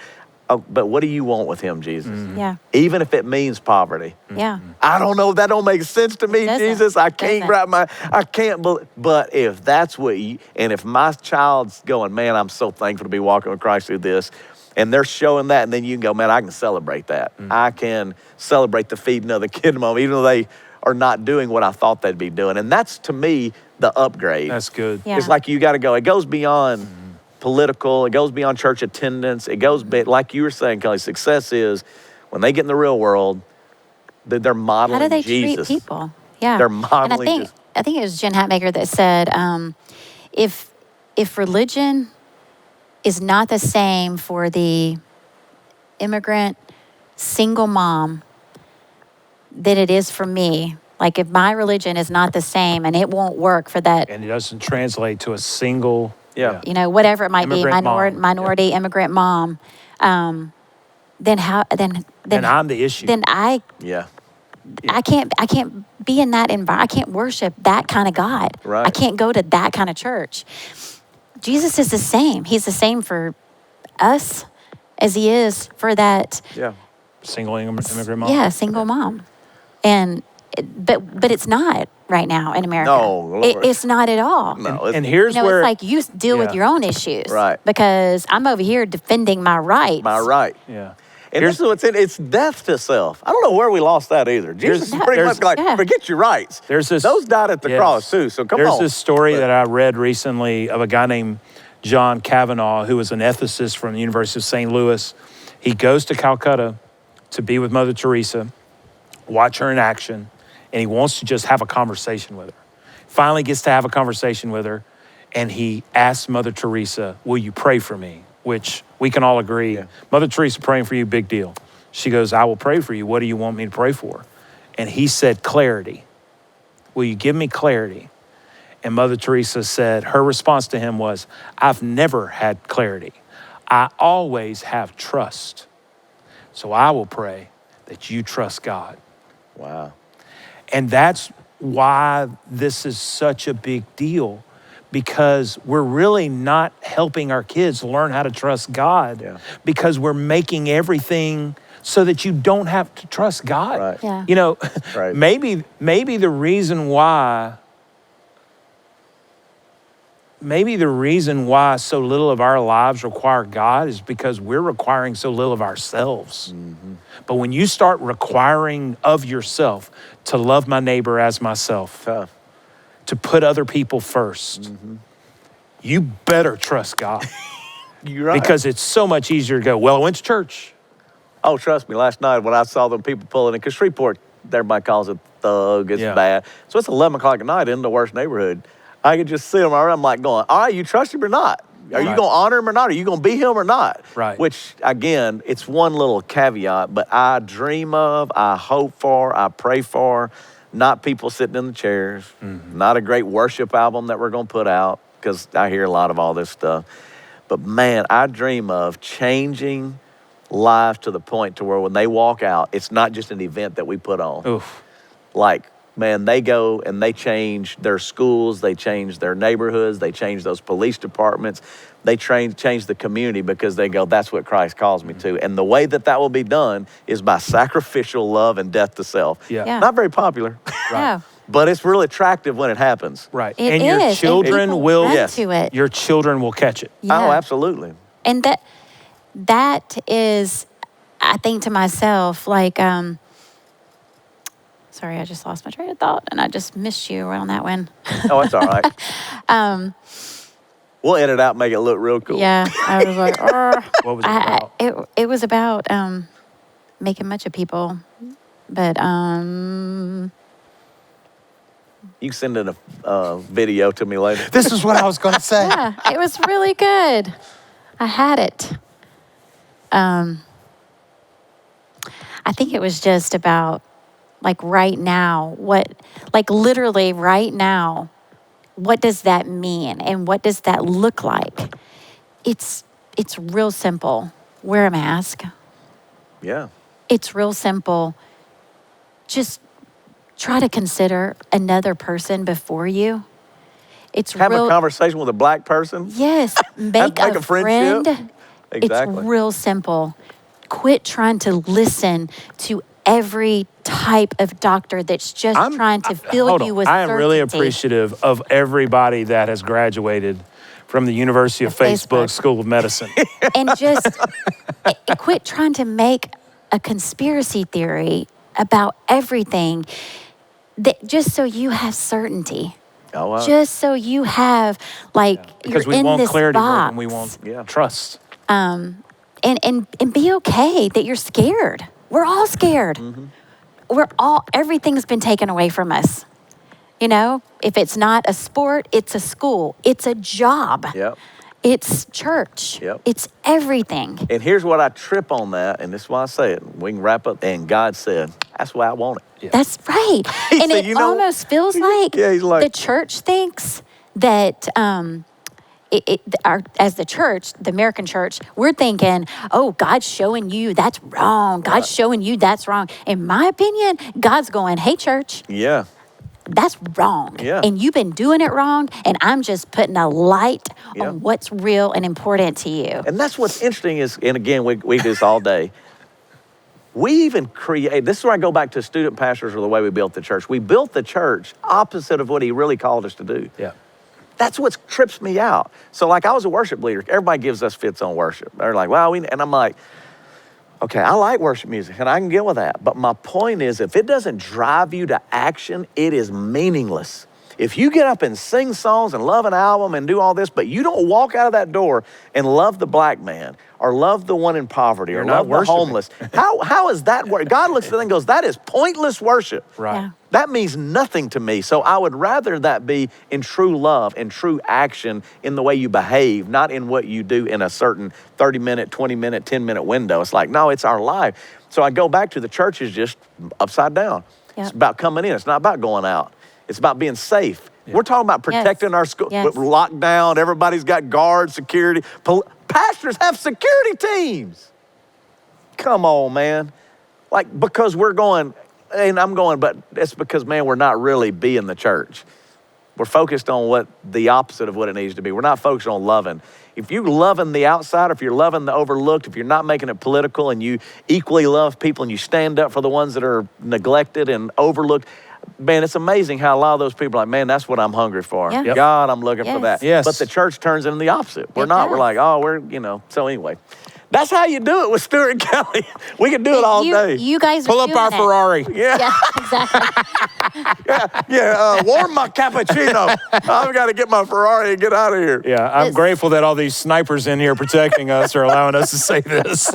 but what do you want with him, Jesus? Yeah. Even if it means poverty. Yeah. I don't know, that don't make sense to me, Doesn't. Jesus. I can't Doesn't. believe, but if that's what and if my child's going, man, I'm so thankful to be walking with Christ through this, and they're showing that, and then you can go, man, I can celebrate that. I can celebrate the feeding of the kid moment, even though they are not doing what I thought they'd be doing. And that's, to me, the upgrade. That's good. Yeah. It's like you got to go. It goes beyond political. It goes beyond church attendance. It goes, like you were saying, Kelly, success is when they get in the real world, they're modeling How do they Jesus. treat people? Yeah. They're modeling And I think it was Jen Hatmaker that said, if religion is not the same for the immigrant single mom than it is for me. Like if my religion is not the same and it won't work for that, And it doesn't translate to a single. Yeah. you know, whatever it might be, Immigrant mom. minority immigrant mom, then how, then And I'm the issue. then Yeah. I can't be in that environment. I can't worship that kind of God. Right. I can't go to that kind of church. Jesus is the same. He's the same for us as he is for that Yeah. Single immigrant mom. yeah, single mom. And but it's not right now in America. No, Lord. It's not at all. No. And here's You know, where it's like you deal with Yeah. your own issues. Right. Because I'm over here defending my rights. my right. yeah. And Here's- this is what's in it's death to self. I don't know where we lost that either. Jesus is pretty there's- much like, yeah. forget your rights. There's this- Those died at the Yes. cross too, so come There's on. this story But- that I read recently of a guy named John Kavanaugh, who was an ethicist from the University of St. Louis. He goes to Calcutta to be with Mother Teresa, watch her in action, and he wants to just have a conversation with her. Finally gets to have a conversation with her, and he asks Mother Teresa, will you pray for me? Which we can all agree, Mother Teresa praying for you, big deal. She goes, I will pray for you. What do you want me to pray for? And he said, clarity. Will you give me clarity? And Mother Teresa said, her response to him was, I've never had clarity. I always have trust. So I will pray that you trust God. Wow. And that's why this is such a big deal, because we're really not helping our kids learn how to trust God because we're making everything so that you don't have to trust God. Right. Yeah. You know, Right. maybe the reason why so little of our lives require God is because we're requiring so little of ourselves. But when you start requiring of yourself to love my neighbor as myself, Tough. to put other people first, you better trust God. You're right. Because it's so much easier to go, well, I went to church. Oh, trust me, last night when I saw them people pulling in, because Shreveport, everybody calls it thug, it's Yeah. bad. So it's 11 o'clock at night in the worst neighborhood. I could just see them around. I'm like going, all right, you trust him or not? Are you Right. going to honor him or not? Are you going to be him or not? Right. Which, again, it's one little caveat, but I dream of, I hope for, I pray for, not people sitting in the chairs, not a great worship album that we're going to put out, because I hear a lot of all this stuff. But man, I dream of changing lives to the point to where when they walk out, it's not just an event that we put on. Oof. Like, man, they go and they change their schools, they change their neighborhoods, they change those police departments, they change the community because they go, that's what Christ calls me to. And the way that will be done is by sacrificial love and death to self. Yeah. Yeah. Not very popular, No. but it's really attractive when it happens. Right. It and your is, and children people will, run Yes. to it. your children will catch it. Oh, Yeah. absolutely. And that is, I think to myself, like, sorry, I just lost my train of thought and I just missed you on that one. Oh, it's all right. We'll edit out and make it look real cool. Yeah, I was like, What was it about? it was about making much of people, but You can send in a video to me later. This is what I was going to say. yeah, it was really good. I had it. I think it was just about like right now, literally right now, what does that mean and what does that look like? It's real simple. Wear a mask. Yeah. It's real simple. Just try to consider another person before you. It's Have real. a conversation with a black person. Yes, make make a a friendship. friend. Exactly. It's real simple. Quit trying to listen to every type of doctor that's just trying to fill Hold you on. with I am really certainty. appreciative of everybody that has graduated from the University of Facebook School of Medicine. And just quit trying to make a conspiracy theory about everything that just so you have certainty. Oh, wow. Just so you have Because you're we in want this clarity more box. than we want Yeah. trust. And be okay that you're scared. We're all scared. Everything's been taken away from us. You know, if it's not a sport, it's a school, it's a job. Yep. It's church. Yep. It's everything. And here's what I trip on that, and this is why I say it. We can wrap up. And God said, that's the way I want it. That's right. He And said, it almost feels like, Yeah, he's like- the church thinks that as the church, the American church, we're thinking, oh, God's showing you that's wrong. God's showing you that's wrong. In my opinion, God's going, hey, church, Yeah. that's wrong. Yeah. And you've been doing it wrong. And I'm just putting a light Yeah. on what's real and important to you. And that's what's interesting is, and again, we do this all day. We even create, this is where I go back to student pastors or the way we built the church. We built the church opposite of what he really called us to do. Yeah. That's what trips me out. So like I was a worship leader. Everybody gives us fits on worship. They're like, well, and I'm like, okay, I like worship music and I can get with that. But my point is, if it doesn't drive you to action, it is meaningless. If you get up and sing songs and love an album and do all this, but you don't walk out of that door and love the black man or love the one in poverty or You're not love the worshiping. homeless, how is that work? God looks at it and goes, that is pointless worship. Right. Yeah. That means nothing to me. So I would rather that be in true love and true action in the way you behave, not in what you do in a certain 30-minute, 20-minute, 10-minute window. It's like, no, it's our life. So I go back to the church is just upside down. Yep. It's about coming in. It's not about going out. It's about being safe. We're talking about protecting our school. Yes. We're locked down. Everybody's got guards, security. Pastors have security teams. Come on, man. Like, because we're going, and I'm going, but it's because, man, we're not really being the church. We're focused on what the opposite of what it needs to be. We're not focused on loving. If you're loving the outsider, if you're loving the overlooked, if you're not making it political and you equally love people and you stand up for the ones that are neglected and overlooked, man, it's amazing how a lot of those people are like, man, that's what I'm hungry for. Yeah. Yep. God, I'm looking for Yes. that. Yes. But the church turns into the opposite. We're It not. We're does. like, oh, so anyway. That's how you do it with Stuart and Kellee. We can do it all day. You guys Pull are up doing our it. Ferrari. Yeah. Yeah, exactly. Warm my cappuccino. I've got to get my Ferrari and get out of here. Yeah, I'm It's- grateful that all these snipers in here protecting us are allowing us to say this.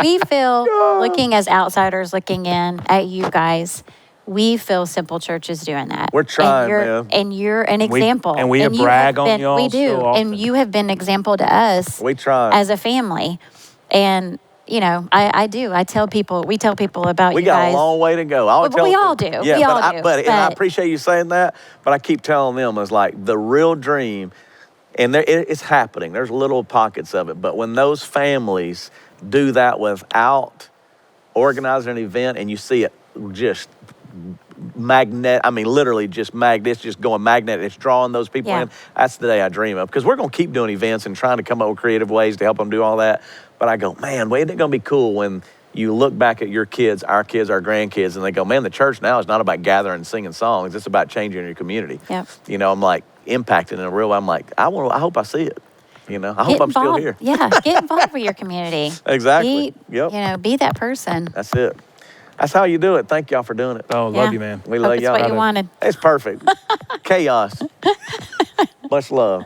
We feel, looking as outsiders looking in at you guys, we feel Simple Church is doing that. We're trying, man. And you're an example. and we you brag have on been- y'all We do. so often. And you have been an example to us We try. as a family. And, I do. We tell people about We you got guys. a long way to go. I always But we tell all people- do. Yeah, We but all I, do. But, and I But- appreciate you saying that, but I keep telling them it's like the real dream, and it's happening. There's little pockets of it, but when those families do that without organizing an event and you see it just literally just it's just going magnet. It's drawing those people Yeah. in. That's the day I dream of, because we're going to keep doing events and trying to come up with creative ways to help them do all that. But I go, man, isn't it going to be cool when you look back at your kids, our grandkids, and they go, man, the church now is not about gathering and singing songs. It's about changing your community. Yep. I'm like impacting in a real way. I'm like, I hope I see it. I hope Get I'm still involved. here. Yeah, get involved with your community. Exactly. Yep. Be that person. That's it. That's how you do it. Thank y'all for doing it. Oh, Yeah. love you, man. We Hope love it's y'all. what you wanted. It's perfect. Chaos. Much love.